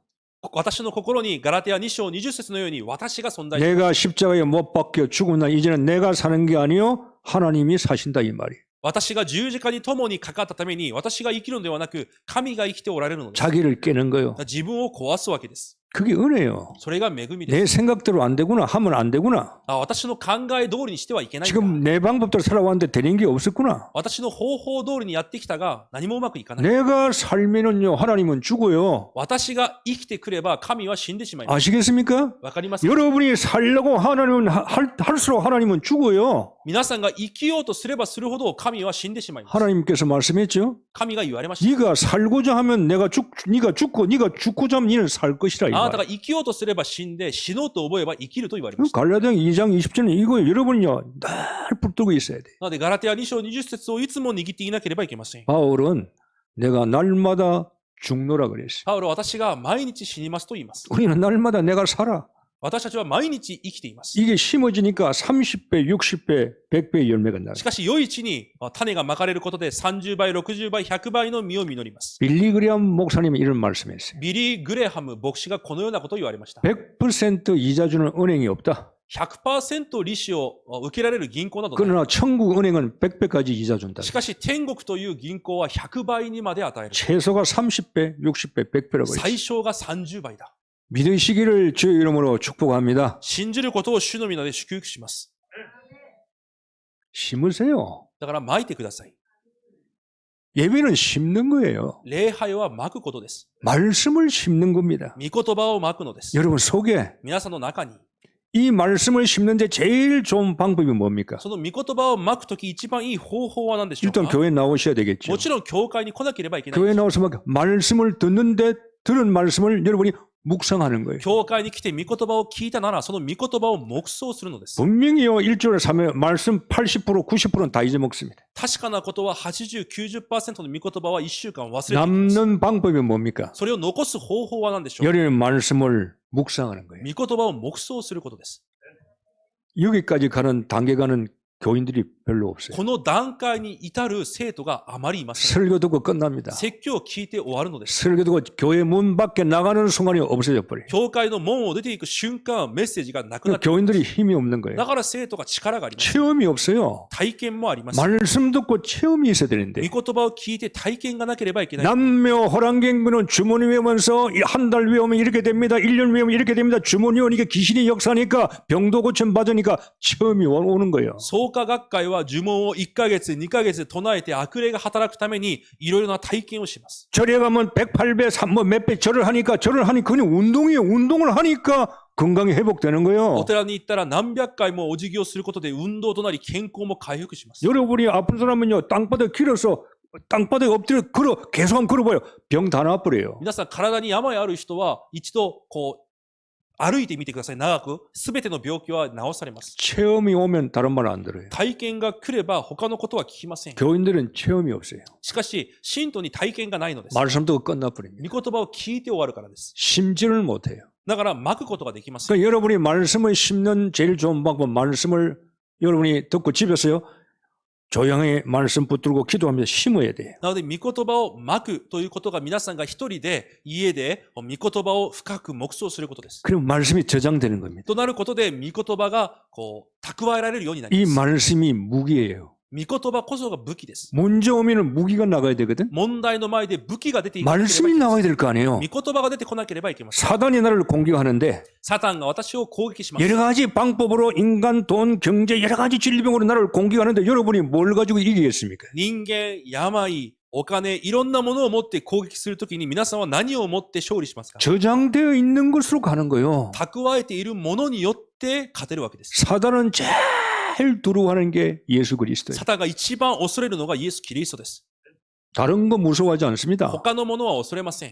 私の心にガラテヤ2章20節のように私が存在します。 내가 십자가에 못 박혀 죽은 날 이제는 내가 사는 게 아니요 하나님이 사신다 이 말이. 私が十字架に共にかかったために私が生きるのではなく神が生きておられるのです。 자기를 깨는 거요. 自分を壊すわけです。 그게 은혜요. それが恵みです。 내 생각대로 안 되구나 하면 안 되구나. 私の考え通りにしてはいけないんだ。 지금 내 방법대로 살아왔는데 되는 게 없었구나. 私の方法通りにやってきたが何もうまくいかない。 내가 살면은요 하나님은 죽어요. 私が生きてくれば神は死んでしまいます。 아시겠습니까? わかりますか？ 여러분이 살려고 하나님은 할수록 하나님은 죽어요. 皆さんが生きようとすればするほど神は死んでしまいます。 하나님께서 말씀했죠. 神が言われました。 네가 살고자 하면 네가 죽고자 하면 너는 살 것이라 이 あなたが 말. 生きようとすれば死んで死のうと思えば生きると言われました。 갈라디아 2장 20절은 이거 여러분이요 늘 붙들고 있어야 돼. なのでガラテヤ2章20節をいつも握っていなければいけません。 바울은 내가 날마다 죽노라 그랬어. パウロは私が毎日死にますと言います。 우리는 날마다 내가 살아. 私たちは毎日生きています。 이게 심어지니까 30배, 60배, 100배의 열매가 나. しかし良い地に種がまかれることで30倍、60倍、100倍の実を実ります。 빌리그리암 목사님이 이런 말씀했어요. ビリー・グレハム牧師がこのようなことを言われました。 100% 이자 주는 은행이 없다. 100% 利子を受けられる銀行などない。 그러나 천국 은행은 100배까지 이자 준다. しかし天国という銀行は100倍にまで与える。 최소가 30배, 60배, 100배라고 했어요. 最小が30倍だ。 믿으시기를 주의 이름으로 축복합니다. 信じることを主の皆で祝福します。 심으세요. だから蒔いてください。 예배는 심는 거예요. 礼拝は蒔くことです。 말씀을 심는 겁니다. 御言葉を蒔くのです。 여러분 속에 皆さんの中に이 말씀을 심는데 제일 좋은 방법이 뭡니까? その御言葉をまくとき一番いい方法は何でしょう 일단 か 교회 나오셔야 되겠죠. もちろん教会に来なければいけない。 교회 나와서 막 말씀을 듣는데 들은 말씀을 여러분이 묵상하는 거예요. 教会に来て御言葉を聞いたなら、その御言葉を黙想するのです。 분명히요, 일주일에 3회 말씀 80%, 90%는 다 잊어먹습니다. 確かなことは80、90%の御言葉は1週間忘れていきます。 남는 방법이 뭡니까? それを残す方法は何でしょう 여러분의 말씀을 묵상하는 거예요. 御言葉を黙想することです。 여기까지 가는 단계 가는 교인들이 별로 없어요. この段階に至る生徒があまりいません。 설교 듣고 끝납니다. 説教を聞いて終わるのです。 설교 듣고 교회 문 밖에 나가는 순간이 없어져 버려요. 教会の門を出ていく瞬間、メッセージがなくなっていく。 교인들이 힘이 없는 거예요. だから生徒が力があります。 체험이 없어요. 体験もあります。 말씀 듣고 체험이 있어야 되는데 御言葉を聞いて体験がなければいけない。 남묘 호랑갱부는 주머니 외우면서 한 달 외우면 이렇게 됩니다. 1년 외우면 이렇게 됩니다. 주머니 오니까 귀신이 역사하니까 병도 고침 받으니까 체험이 오는 거예요. 創価学会は呪文を1ヶ月、2ヶ月唱えて悪霊が働くためにいろいろな体験をします。 절에 가면 108배, 3뭐 몇 배 절을 하니까 그냥 운동이에요. 운동을 하니까 건강이 회복되는 お 거예요. 寺に行ったら何百回もお辞儀をすることで運動となり健康も回復します。 여러분이 아픈 사람은요, 땅바닥에 길어서 땅바닥에 엎드려 계속 걸어봐요. 병 다 나와버려요. 皆さん体に病ある人は一度歩いてみてください。長く。すべての病気は治されます。 체험이 오면 다른 말 안 들어요. 体験が来れば他のことは聞きません。 교인들은 체험이 없어요. しかし、信徒に体験がないのです。 말씀 듣고 끝나버립니다. 御言葉を聞いて終わるからです。 심지를 못해요. だから、巻くことができません。 그러니까 여러분이 말씀을 심는 제일 좋은 방법, 말씀을 여러분이 듣고 집에서요, 조용히 말씀 붙들고 기도하면서 심어야 돼요. なので、御言葉を巻くということが皆さんが一人で家で御言葉を深く黙想することです。 그럼 말씀이 저장되는 겁니다. となることで、御言葉が蓄えられるようになり 이 ます。 말씀이 무기예요. 御言葉こそが武器です。 문제 오면 무기가 나가야 되거든. 問題の前で武器が出ていかなければいけ 말씀이 ません。 나와야 될 거 아니에요. 御言葉が出てこなければいけません。 사단이 나를 공격하는데 サタンが私を攻撃します。 여러 가지 방법으로 인간, 돈, 경제, 여러 가지 질병으로 나를 공격하는데 여러분이 뭘 가지고 이기겠습니까? 人間、病、お金、いろんなものを持って攻撃するときに皆さんは何を持って勝利しますか？ 저장되어 있는 것으로 가는 거예요. 蓄えているものによって勝てるわけです。 사단은 제일 두려워하는 게 예수 그리스도예요. サタンが一番恐れるのがイエス・キリストです。 다른 거 무서워하지 않습니다. 他のものは恐れません。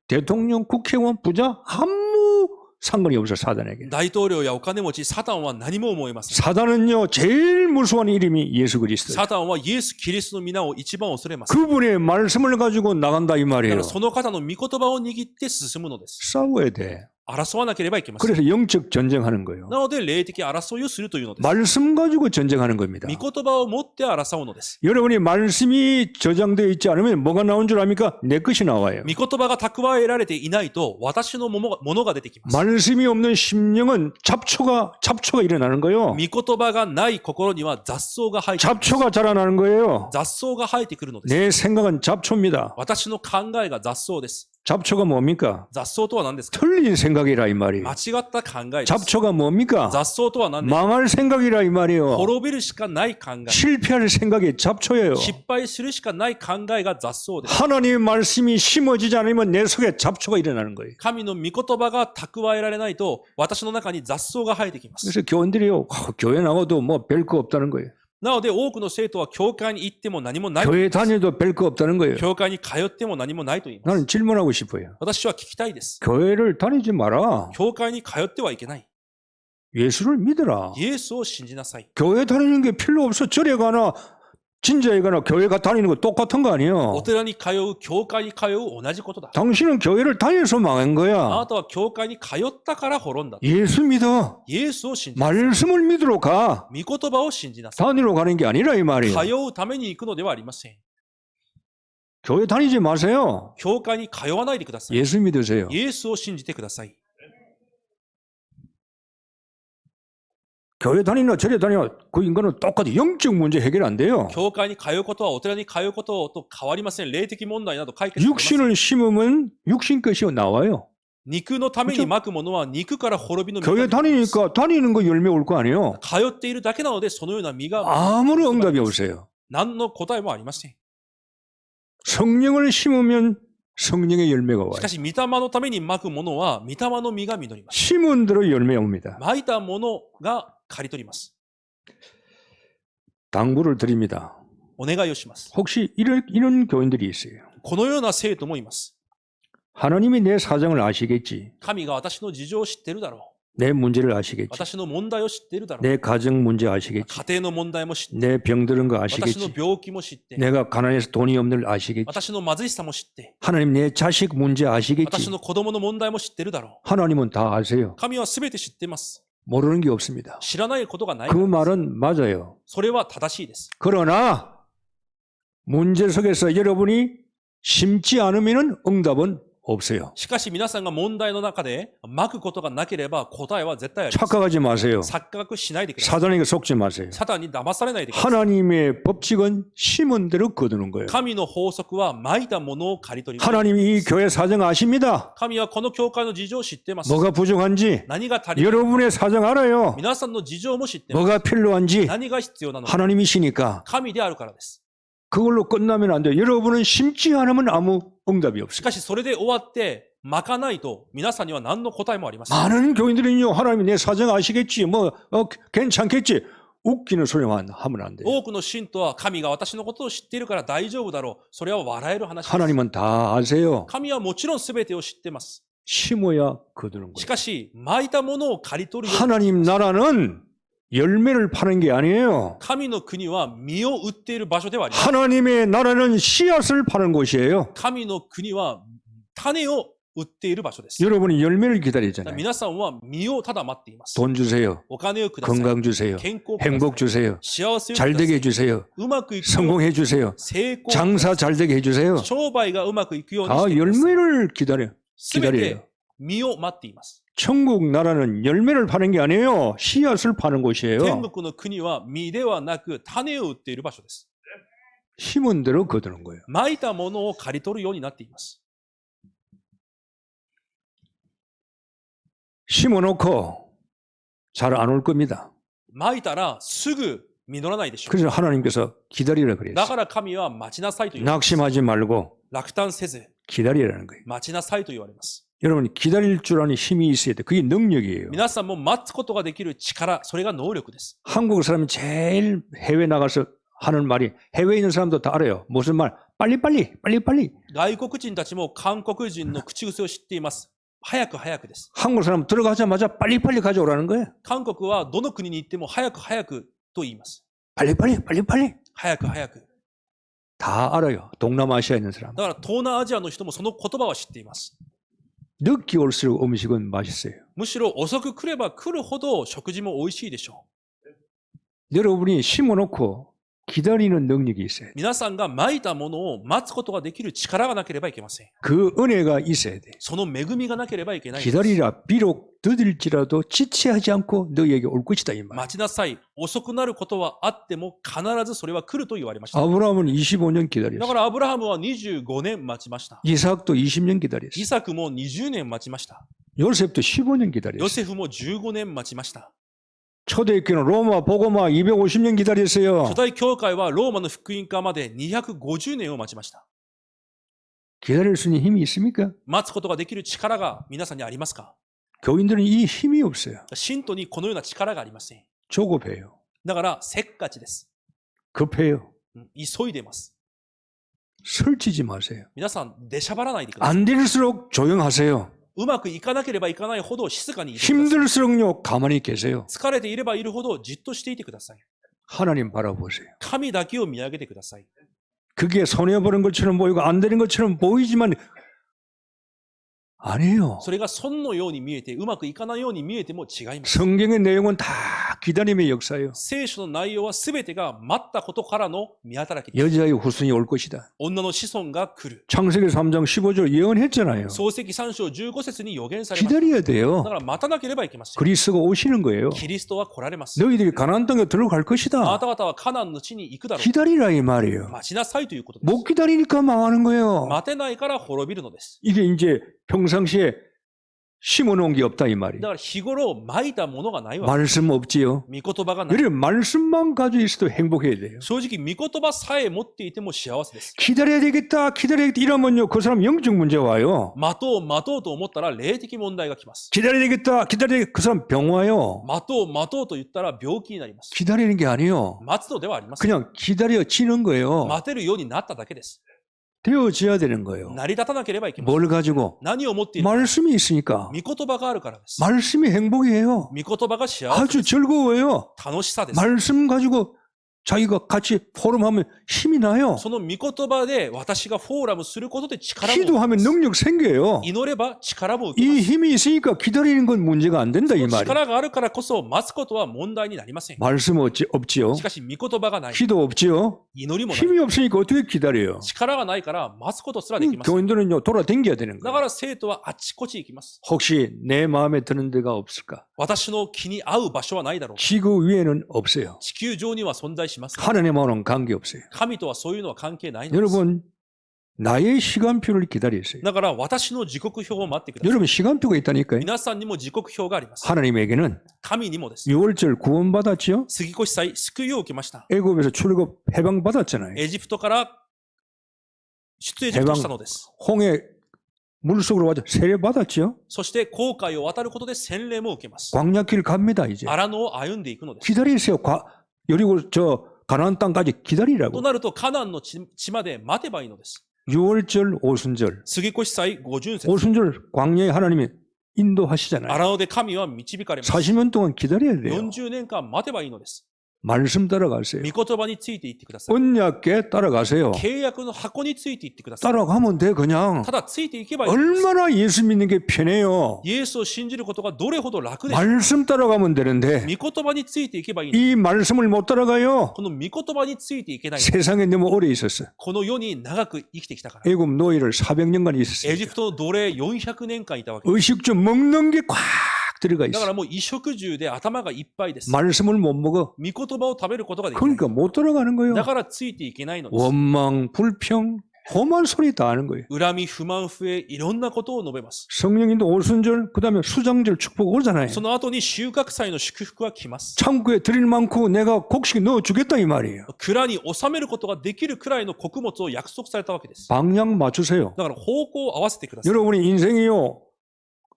대통령, 국회의원, 부자 아무 상관이 없어요. 사단에게. 大統領やお金持ち、サタンは何も思いません。 사단은요 제일 무서워하는 이름이 예수 그리스도예요. サタンはイエス・キリストの皆を一番恐れます。 그분의 말씀을 가지고 나간다 이 だか 말이에요. らその方の御言葉を握って進むのです。 싸워야 돼. 争わなければいけません。 그래서 영적 전쟁하는 거예요. なので、霊的争いをするというのです。 말씀 가지고 전쟁하는 겁니다. 御言葉を持って争うのです。 여러분이 말씀이 저장되어 있지 않으면 뭐가 나온 줄 압니까? 내 것이 나와요. 御言葉が蓄えられていないと、私のものが出てきます。 말씀이 없는 심령은 잡초가 일어나는 거예요. 御言葉がない心には雑草が生えてくる。 잡초가 자라나는 거예요. 雑草が生えてくるのです。 내 생각은 잡초입니다. 私の考えが雑草です。 잡초가 뭡니까? 雑草とは何ですか？ 틀린 생각이라 이 말이에요. 間違った考えです。 잡초가 뭡니까? 雑草とは何ですか？ 망할 생각이라 이 말이에요. 滅びるしかない考え。 실패할 생각이 잡초예요. 失敗するしかない考えが雑草です。 하나님의 말씀이 심어지지 않으면 내 속에 잡초가 일어나는 거예요. 神の御言葉が蓄えられないと、私の中に雑草が生えてきます。 그래서 교인들이요, 교회 나가도 뭐 별 거 없다는 거예요. なので、多くの生徒は教会に行っても何もない。 교회 다녀도 별 거 없다는 거예요. 教会に通っても何もないと言います。 나는 질문하고 싶어요. 私は聞きたいです。 교회를 다니지 마라. 教会に通ってはいけない。 예수를 믿어라. イエスを信じなさい。 교회 다니는 게 필요 없어. 절에 가나 진짜에 가나 교회 다니는 거 똑같은 거 お 아니에요. 寺に通う、教会に通う、同じことだ。 당신은 교회를 다녀서 망한 あな 거야. たは教会に通ったから滅んだ。 예수 믿어. イエスを信じなさい。 말씀을 믿으러 가. 御言葉を信じなさい。 다니러 가는 게 아니라 이 말이에요. 通うために行くのではありません。 교회 다니지 마세요. 教会に通わないでください。 예수 믿으세요. イエスを信じてください。 교회 다니나 절에 다니나 그 인간은 똑같이 영적 문제 해결 안 돼요. 教会に通うことはお寺に通うことと変わりません。霊的問題など解決しません。 육신을 심으면 육신 것이 나와요. 肉のためにまくものは肉から滅びの実 교회 が出てきます。 다니니까 다니는 거 열매 올 거 아니에요. 通っているだけなのでそのような実が 아무런 응답이 없어요. 何の答えもありません。 성령을 심으면 성령의 열매가 와요. しかし、御霊のためにまくものは、御霊の実が実ります。 심은 대로 열매 옵니다. まいたものが刈り取ります。 당부를 드립니다. お願いをします。 혹시 이런 교인들이 있어요. このような生徒もいます。 하나님이 내 사정을 아시겠지. 神が私の事情を知っているだろう。 내 문제를 아시겠지. 私の問題を知っているだろう。 내 가정 문제 아시겠지. 家庭の問題も知って、 내 병드는 거 私の 아시겠지. 病気も知って、 내가 가난해서 돈이 없는 걸 아시겠지. 私の貧しさも知って、 하나님 내 자식 문제 私 아시겠지. の子供の問題も知っているだろう。 하나님은 다 아세요. 神は全て知っています。 모르는 게 없습니다. 知らないことがない 그 からです。 말은 맞아요. それは正しいです。 그러나 문제 속에서 여러분이 심지 않으면 응답은 없어요. しかし皆さんが問題の中でまくことがなければ答えは絶対あります。 착각하지 마세요. 錯覚しないでください。 사단에게 속지 마세요. サタンに騙されないでください。 하나님의 법칙은 심은 대로 거두는 거예요. 神の法則はまいたものを刈り取ります。 하나님이 이 교회 사정 아십니다. 神はこの教会の事情を知っています。 뭐가 부족한지 何が足りない 여러분의 사정 알아요. 皆さんの事情も知っています。 뭐가 필요한지 何が必要なのか 하나님이시니까 神であるからです。 그걸로 끝나면 안 돼요. 여러분은 심지 않으면 아무 응답이 し 없어요. かしそれで終わってまかないと皆さんには何の答えもありません。 많은 교인들은요, 하나님이 내 사정 아시겠지, 괜찮겠지. 웃기는 소리만 하면 안 돼요. 多くの信徒は神が私のことを知っているから大丈夫だろう。それは笑える話です。 하나님은 다 아세요. 神はもちろん全てを知っています。 심어야 거두는 し 거예요. かし、まいたものを刈り取るように 하나님 나라는 열매를 파는 게 아니에요. 神の国は実を売っている場所ではありません。 하나님의 나라는 씨앗을 파는 곳이에요. 神の国は種を売っている場所です。 여러분이 열매를 기다리잖아요. 皆さんは実をただ待っています。 돈 주세요. お金をください。 건강 주세요. 健康をください。 행복 주세요. 幸せをくだ 잘 さ 되게 い。 해주세요. うまくいくように 성공해 주세요. 成功。 장사 잘 되게 해주세요. 商売がうまくいくように 다 してください。 열매를 すべ 기다려요. て実を待っています。 천국 나라는 열매를 파는 게 아니에요. 씨앗을 파는 天 곳이에요. 国の国は実ではなく種を売っている場所です。 심은 대로 거두는 거예요. まいたものを刈り取るようになっています。 심어놓고 잘 안 올 겁니다. まいたらすぐ実らないでしょう。 그래서 하나님께서 기다리라 だ 그랬어요. から神は待ちなさいと言われます。 낙심하지 말고 落胆せず 기다리라는 거예요. 待ちなさいと言われます。 여러분 기다릴 줄 아는 힘이 있어야 돼. 그게 능력이에요. 皆さんも待つことができる力、それが能力です。 한국 사람이 제일 해외 나가서 하는 말이 해외에 있는 사람도 다 알아요. 무슨 말? 빨리빨리. 外国人たちも韓国人の口癖を知っています。早く早くです。 한국 사람 들어가자마자 빨리빨리 가져오라는 거예요. 韓国はどの国に行っても早く早くと言います。 빨리빨리. 早く早く。 다 알아요. 동남아시아에 있는 사람. だから東南アジアの人もその言葉は知っています。 늦게 올수록 음식은 맛있어요. むしろ遅く来れば来るほど食事も美味しいでしょ 여러분이 심어놓고 기다리는 능력이 있어요. う。皆さんがまいたものを待つことができる力がなければいけません。 그 은혜가 있어야 돼. その恵みがなければいけないんです。 기다리라. 비록 늦을지라도 지체하지 않고 너희에게 올 것이다 이 말. 待ちなさい。遅くなることはあっても必ずそれは来ると言われました。 아브라함은 25년 だか 기다렸어요. らアブラハムは25年待ちました。 이삭도 20년 イ 기다렸어요. サクも20年待ちました。 요셉도 15년 ヨ 기다렸어요. セフも15年待ちました。 초대교회는 로마 복음화 250년 기다렸어요. 初代教会はローマの福音化まで250年を待ちました。 기다릴 수 있는 힘이 있습니까? 待つことができる力が皆さんにありますか？ 교인들은 이 힘이 없어요. 信徒にこのような力がありません。 조급해요. だからせっかちです。 급해요. 急いでます。 설치지 마세요. 皆さん出しゃばらないでください。 안 될수록 조용하세요. うまくいかなければいかないほど静かにいてください。 힘들수록요 가만히 계세요. 疲れていればいるほどじっとしていてください。 하나님 바라보세요. 神だけを見上げてください。 그게 손해보는 것처럼 보이고 안 되는 것처럼 보이지만 아니에요. それが損のように見えて、うまくいかないように見えても違います。 성경의 내용은 다 기다림의 역사예요. 聖書の内容は全てが待ったことからの見働きです。 여자의 후손이 올 것이다. 女の子孫が来る。 창세기 3장 15절 예언했잖아요. 創世記3章15節に予言されました。 기다려야 돼요. だから待たなければいけません。 그리스도가 오시는 거예요. キリストは来られます。 너희들이 가나안 땅에 들어갈 あな 것이다. た方はカナンの地に行くだろう。 기다리라 이 말이에요. 待ちなさいということです。 못 기다리니까 망하는 거예요. 待てないから滅びるのです。 이게 이제 평상시에 심어놓은 게 없다 이 말이에요. だから日頃まいたものがないわけ。 말씀 없지요. 御言葉がない。 여러분 말씀만 가지고 있어도 행복해야 돼요. 正直、御言葉さえ持っていても幸せです。 기다려야 되겠다 이러면요 그 사람 영적 문제 와요. 待とうと思ったら霊的問題が来ます。 기다려야 되겠다 그 사람 병 와요. 待とうと言ったら病気になります。 기다리는 게 아니에요. 待つのではありません。 그냥 기다려지는 거예요. 待てるようになっただけです。 되어져야 되는 거예요. 成り立たなければいけません。 뭘 가지고? 何を持っているか。 말씀이 있으니까. 御言葉があるからです。 말씀이 행복이에요. 御言葉が幸せ。 아주 즐거워요. 楽しさです。 말씀 가지고 자기가 같이 포럼하면 힘이 나요. その御言葉で私がフォーラムすることで力も 기도하면 능력 생겨요. 祈れば力も受けま 이 す。 힘이 있으니까 기다리는 건 문제가 안 된다 이 말이에요. 力があるからこそ待つことは問題になりません。 말씀 없지요. しかし御言葉がない。 기도 없지요. 祈りもない。 힘이 없으니까 어떻게 기다려요? 力がないから待つことすらできません。 교인들은요 돌아다녀야 되는 だか 거예요. ら生徒はあっちこっち行きます。 혹시 내 마음에 드는 데가 없을까? 私の気に合う場所はないだろうか。 지구 위에는 없어요. 地球上には存在します。 하나님하고는 관계없어요. 神とはそういうのは関係ないのです。 여러분 나의 시간표를 기다리세요. だから私の時刻表を待ってください。 여러분 시간표가 있다니까요. 皆さんにも時刻表があります。 하나님에게는 神にもです。 6월절 구원받았지요. 杉越祭、救いを受けました。 애굽에서 출애굽 해방받았잖아요. エジプトから出エジプトしたのです。 홍해 물속으로 와서 세례받았지요. そして航海を渡ることで洗礼も受けます。 광야길 갑니다 이제. 荒野を歩んでいくのです。 기다리세요. 여리고 저 가나안 땅까지 と 기다리라고. なると、カナンの地まで待てばいいのです。 6월절 오순절. 杉越祭五巡節。 오순절 광야에 하나님이 인도하시잖아요. 荒野で神は導かれます。 40년 동안 기다려야 돼요. 40年間待てばいいのです。 말씀 따라가세요. 御言葉についていってください。 언약계 따라가세요. 契約の箱についていってください。 따라가면 돼 그냥. ただついていけばいいのです。 얼마나 예수 믿는 게 편해요. イエスを信じることがどれほど楽でしょう。 말씀 따라가면 되는데 御言葉についていけばいいの。 이 말씀을 못 따라가요. この御言葉についていけない。 세상에 너무 오래 있었어요. この世に長く生きてきたから。 애굽 노예를 400년간 エ 있었어요. ジプトの奴隷400年間いたわけ。 의식주 먹는 게 꽉 들어가 だか 있어요. らもう衣食住で頭がいっぱいです。 말씀을 못 먹어. 御言葉を食べることができない。 그러니까 못 따라가는 거예요. だからついていけないのです。 원망, 불평, 험한 소리 다 하는 거예요. 恨み、不満、不平、いろんなことを述べます。 성령님도 오순절, 그 다음에 수장절 축복 오잖아요. その後に収穫祭の祝福は来ます。 창고에 드릴 많고 내가 곡식 넣어주겠다 이 말이에요. 蔵に収めることができるくらいの穀物を約束されたわけです。 방향 맞추세요. だから方向を合わせてください。 여러분의 인생이요.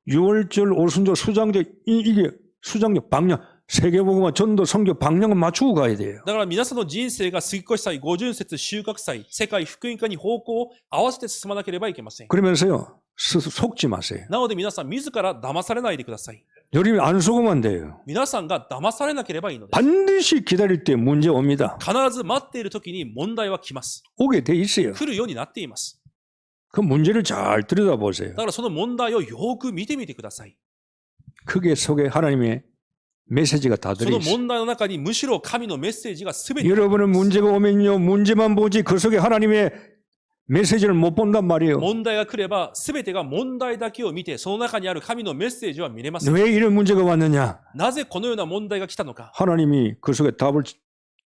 6월절, 오순절, 수장절, 이게 수장절, 방향, 세계복음화, 전도, 성교, 방향을 맞추고 가야 돼요. だから皆さんの人生が杉越祭、五巡節、収穫祭、世界福音化に方向を合わせて進まなければいけません。 그러면서요. 속지 마세요. なので皆さん自ら騙されないでください。 여러분이 안 속으면 돼요. 皆さんが騙されなければいいのです。 반드시 기다릴 때 문제 옵니다. 必ず待っている時に問題は来ます。 오게 돼 있어요. 来るようになっています。 그 문제를 잘 들여다보세요. だからその問題をよく見てみてください。 크게 속에 하나님의 메시지가 다 その 들어있어요. 問題の中にむしろ神のメッセージが全て 여러분은 문제가 오면요. 문제만 보지 그 속에 하나님의 메시지를 못 본단 말이에요. 問題が来れば全てが問題だけを見てその中にある神のメッセージは見れません。 왜 이런 문제가 왔느냐? なぜこのような問題が来たのか。 하나님이 그 속에 답을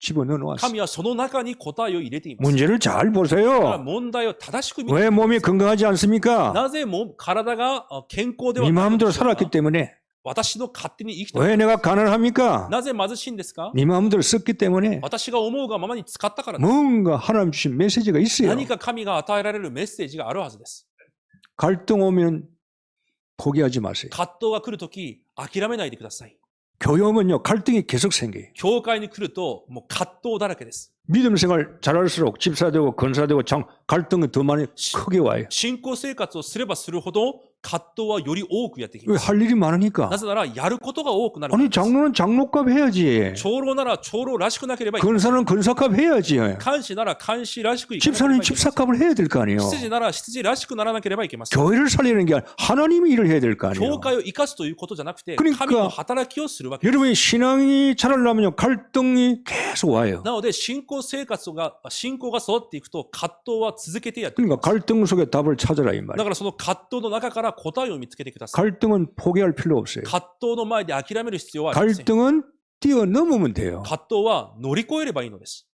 집어넣어 놨어요. 神はその中に答えを入れています。 문제를 잘 だから 보세요. 問題を正しく見て 왜 몸이 건강하지 않습니까? なぜも体が健康では 네 ないので 마음대로 しょうか。 살았기 때문에. 私の勝手に生きた。 왜 내가 가난합니까? なぜ貧しいんですか。 네 마음대로 썼기 때문에 私が思うがままに使ったからです。 뭔가 하나님 주신 메시지가 있어요. 何か神が与えられるメッセージがあるはずです。 갈등 오면 포기하지 마세요. 葛藤が来るとき、諦めないでください。 교회 오면요 갈등이 계속 생겨요. 教会に来ると、もう葛藤だらけです。 믿음 생활 잘할수록 집사되고 건사되고 갈등이 더 많이 크게 와요. 信仰生活をすればするほど、葛藤はより多くやってきま 왜 す。 할 일이 많으니까. なぜなら、やることが多くなるから 아니 です。 장로는 장로값 해야지. 長老なら長老らしくなければいけない。 건사는 건사값 해야지. 監視なら監視らしくいかなければ 집사는 いけません。 집사값을 해야 될 거 아니에요. 執事なら執事らしくならなければいけません。 교회를 살리는 게 아니라 하나님이 일을 해야 될 거 아니에요. 教会を生かすということじゃなくて、 그러니까 神の働きをするわけです。 여러분이 신앙이 자라려면요 갈등이 계속 와요. なので、信仰が育っていくと、葛藤は続けてやっていき 그러니까 ます。 갈등 속에 답을 찾아라 이 だ 말이에요. からその葛藤の中から答えを見つけてください。 갈등은 포기할 필요 없어요. 葛藤の前で諦める必要はありません。 갈등은 뛰어넘으면 돼요. 葛藤は乗り越えればいいのです。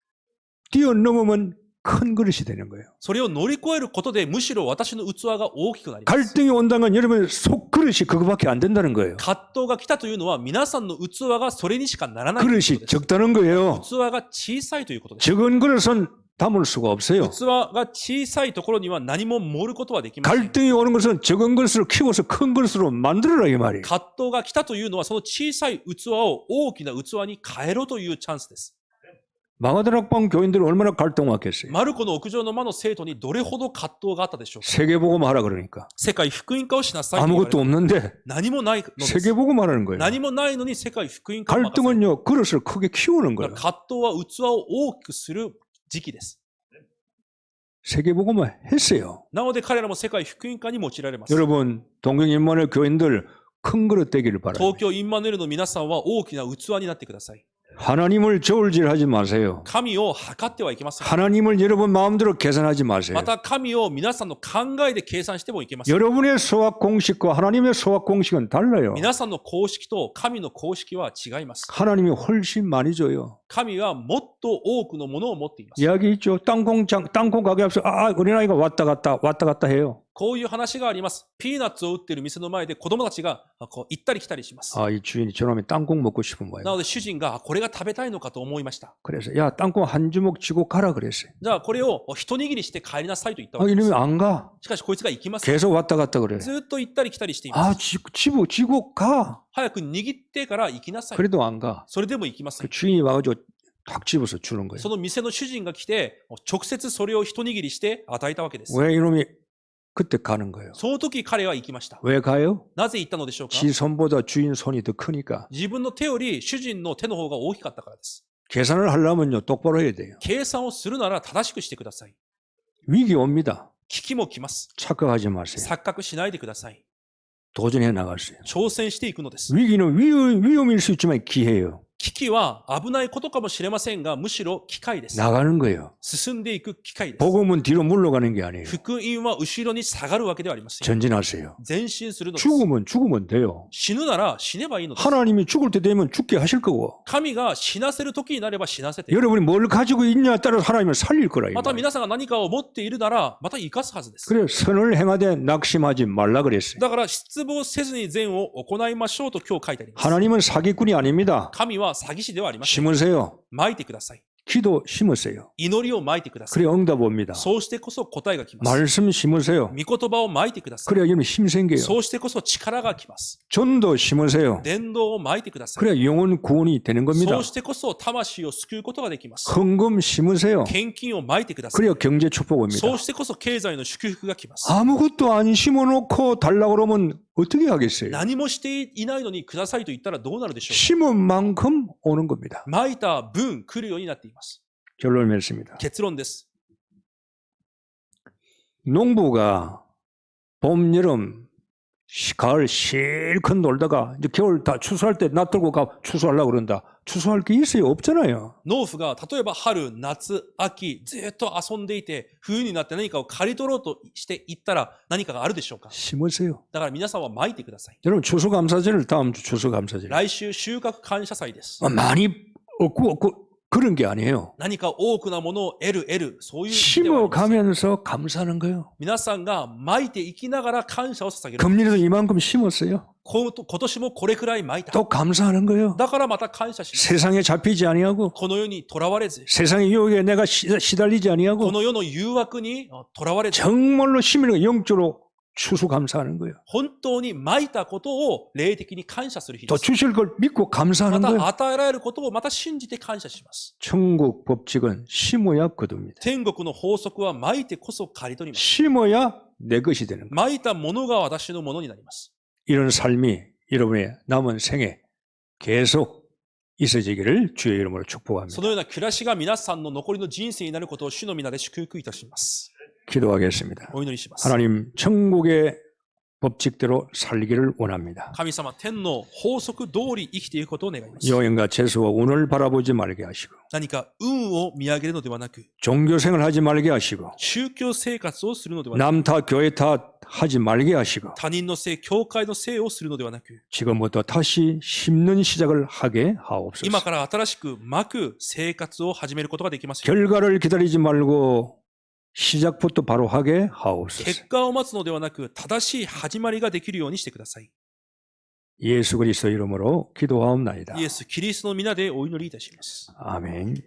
뛰어넘으면 큰 그릇이 되는 거예요. それを乗り越えることでむしろ私の器が大きくなります。 갈등이 온다는 건 여러분 속 그릇이 그릇이 그거밖에 안 된다는 거예요. 葛藤が来たというのは、皆さんの器がそれにしかならないという 그릇이 ことです。 적다는 거예요. 器が小さいということです。 적은 그릇은 담을 수가 없어요. 器が小さいところには何も盛ることはできません。 갈등이 오는 것은 적은 그릇으로 키워서 큰 그릇으로 만들어라 이 말이에요. 葛藤が来たというのは、その小さい器を大きな器に変えろというチャンスです。 마가다락방 교인들이 얼마나 갈등하겠어요. マルコの屋上の間の生徒にどれほど葛藤があったでしょうか。 세계복음 하라 그러니까 世界福音化をしなさいと言われ 아무것도 る。 없는데 何もないのです。 세계복음 하라는 거예요. 何もないのに世界福音化を任せる。 갈등은요 그릇을 크게 키우는 だ 거예요. から葛藤は器を大きくする時期です。 세계복음을 했어요. なので彼らも世界福音化に用いられます。 여러분 동경인만의 교인들 큰 그릇 되기를 東 바랍니다. 京インマヌエルの皆さんは大きな器になってください。 하나님을 저울질하지 마세요. 神を測ってはいけません。 하나님을 여러분 마음대로 계산하지 마세요. また神を皆さんの考えで計算してもいけません。 여러분의 수학 공식과 하나님의 수학 공식은 달라요. 皆さんの公式と神の公式は違います。 하나님이 훨씬 많이 줘요. 神はもっと多くのものを持っています。 이야기 있죠. 땅콩 가게 앞에서 어린아이가 왔다 갔다 해요. こういう話があります。ピーナッツを売っている店の前で子供たちがこう行ったり来たりします。 이 주인이 저놈이 땅콩 먹고 싶은 な 거예요. ので主人がこれが食べたいのかと思いました。 그래서 야 땅콩 한 주먹 쥐고 가라 그랬어요. じゃあこれを一握りして帰りなさいと言ったわけで 이놈이 す。 안 가. しかしこいつが行きません。 계속 왔다 갔다 그래. ずっと行ったり来たりしています。 쥐고 가. 早く握ってから行きなさい。 그래도 안 가. それでも行きませ 그 ん。 주인이 와가지고 탁 집어서 주는 거예요. その店の主人が来て、直接それを一握りして与えたわけです。 왜 이놈이 그때 가는 거예요? その時彼は行きました。 왜 가요? なぜ行ったのでしょうか。 지 손보다 주인 손이 더 크니까. 自分の手より主人の手の方が大きかったからです。 계산을 하려면요 똑바로 해야 돼요. 計算をするなら正しくしてください。 위기 옵니다. 危機も来ます。 착각하지 마세요. 錯覚しないでください。 도전해 나갔어요. 挑戦していくのです。 위기는 위험일 수 있지만 기회예요. 危機は危ないことかもしれませんが、むしろ機会です。 나가는 거예요. 進んでいく機会です。 복음은 뒤로 물러가는 게 아니에요. 福音は後ろに下がるわけではありません。 전진하세요. 前進するのです。 죽으면 돼요. 死ぬなら死ねばいいのです。 하나님이 죽을 때 되면 죽게 하실 거고 神が死なせる時になれば死なせて、 여러분이 뭘 가지고 있냐에 따라서 하나님을 살릴 거라. また皆さんが何かを持っているなら、また生かすはずです。 그래 선을 행하되 낙심하지 말라 그랬어요. だから失望せずに善を行いましょうと今日書いてあります。 하나님은 사기꾼이 아닙니다. 神は詐欺師ではありません。 심으세요. まいてください。 기도 심으세요. 祈りをまいてください。 그래 응답 옵니다. そうしてこそ答えが来ます。 말씀 심으세요. 御言葉をまいてください。 그래야 여러분 힘 생겨요. そうしてこそ力が来ます。 전도 심으세요. 伝道をまいてください。 그래야 영혼 구원이 되는 겁니다. そうしてこそ魂を救うことができます。 헌금 심으세요. 献金をまいてください。 그래야 경제 축복 옵니다. そうしてこそ経済の祝福が来ます。 아무것도 안 심어놓고 달라고 그러면 어떻게 하겠어요? 何もしていないのにくださいと言ったらどうなるでしょうか。 심은 만큼 오는 겁니다. まいた分来るようになっています。 결론을 맺습니다. 結論です。 농부가 봄, 여름, 가을 실컷 놀다가 이제 겨울 다 추수할 때 놔두고 추수하려고 그런다. 추수할 게 있어요? 없잖아요. 農夫が例えば春、夏、秋、ずっと遊んでいて、冬になって何かを刈り取ろうとしていったら何かがあるでしょうか。 심으세요. だから皆さんはまいてください。 여러분 추수감사절 다음 주 추수감사절. 来週収穫感謝祭です。 많이 얻고 그런 게 아니에요. 何か多くなものを得る、そういう意味ではありません。 심어가면서 감사하는 거예요. 皆さんがまいていきながら感謝を捧げる。 금리도 이만큼 심었어요. 今年もこれくらいまいた。 또 감사하는 거예요. だからまた感謝します。 세상에 잡히지 아니하고 この世にとらわれず、 세상의 유혹에 내가 시달리지 こ 아니하고 の世の誘惑にとらわれず、 정말로 심는 거 영적으로 추수감사하는 거예요. 本当にまいたことを霊的に感謝する日で 또 す。 주실 걸 믿고 ま 감사하는 た 거예요. 与えられることをまた信じて感謝します。 천국 법칙은 심어야 거둡니다. 天国の法則はまいてこそ刈り取ります。 심어야 내 것이 되는 거예요. まいたものが私のものになります。 이런 삶이 여러분의 남은 생에 계속 있어지기를 주의 이름으로 そ 축복합니다. のような暮らしが皆さんの残りの人生になることを主の皆で祝福いたします。 기도하겠습니다. お祈りします。 하나님 천국의 법칙대로 살기를 원합니다. 神様、天の法則通り生きていくことを願います。 여행과 재수와 운을 바라보지 말게 하시고 何か運を見上げるのではなく、 종교생활 하지 말게 하시고 宗教生活をするのではなく、 남 탓 교회 탓 하지 말게 하시고 他人のせい、教会のせいをするのではなく、 지금부터 다시 심는 시작을 하게 하옵소서. 今から新しくまく生活を始めることができますように。 결과를 기다리지 말고 시작부터 바로 하게 하옵소서. 結果を待つのではなく、正しい始まりができるようにしてください。 예수 그리스도 이름으로 기도하옵나이다. イエス・キリストの皆でお祈りいたします。 아멘.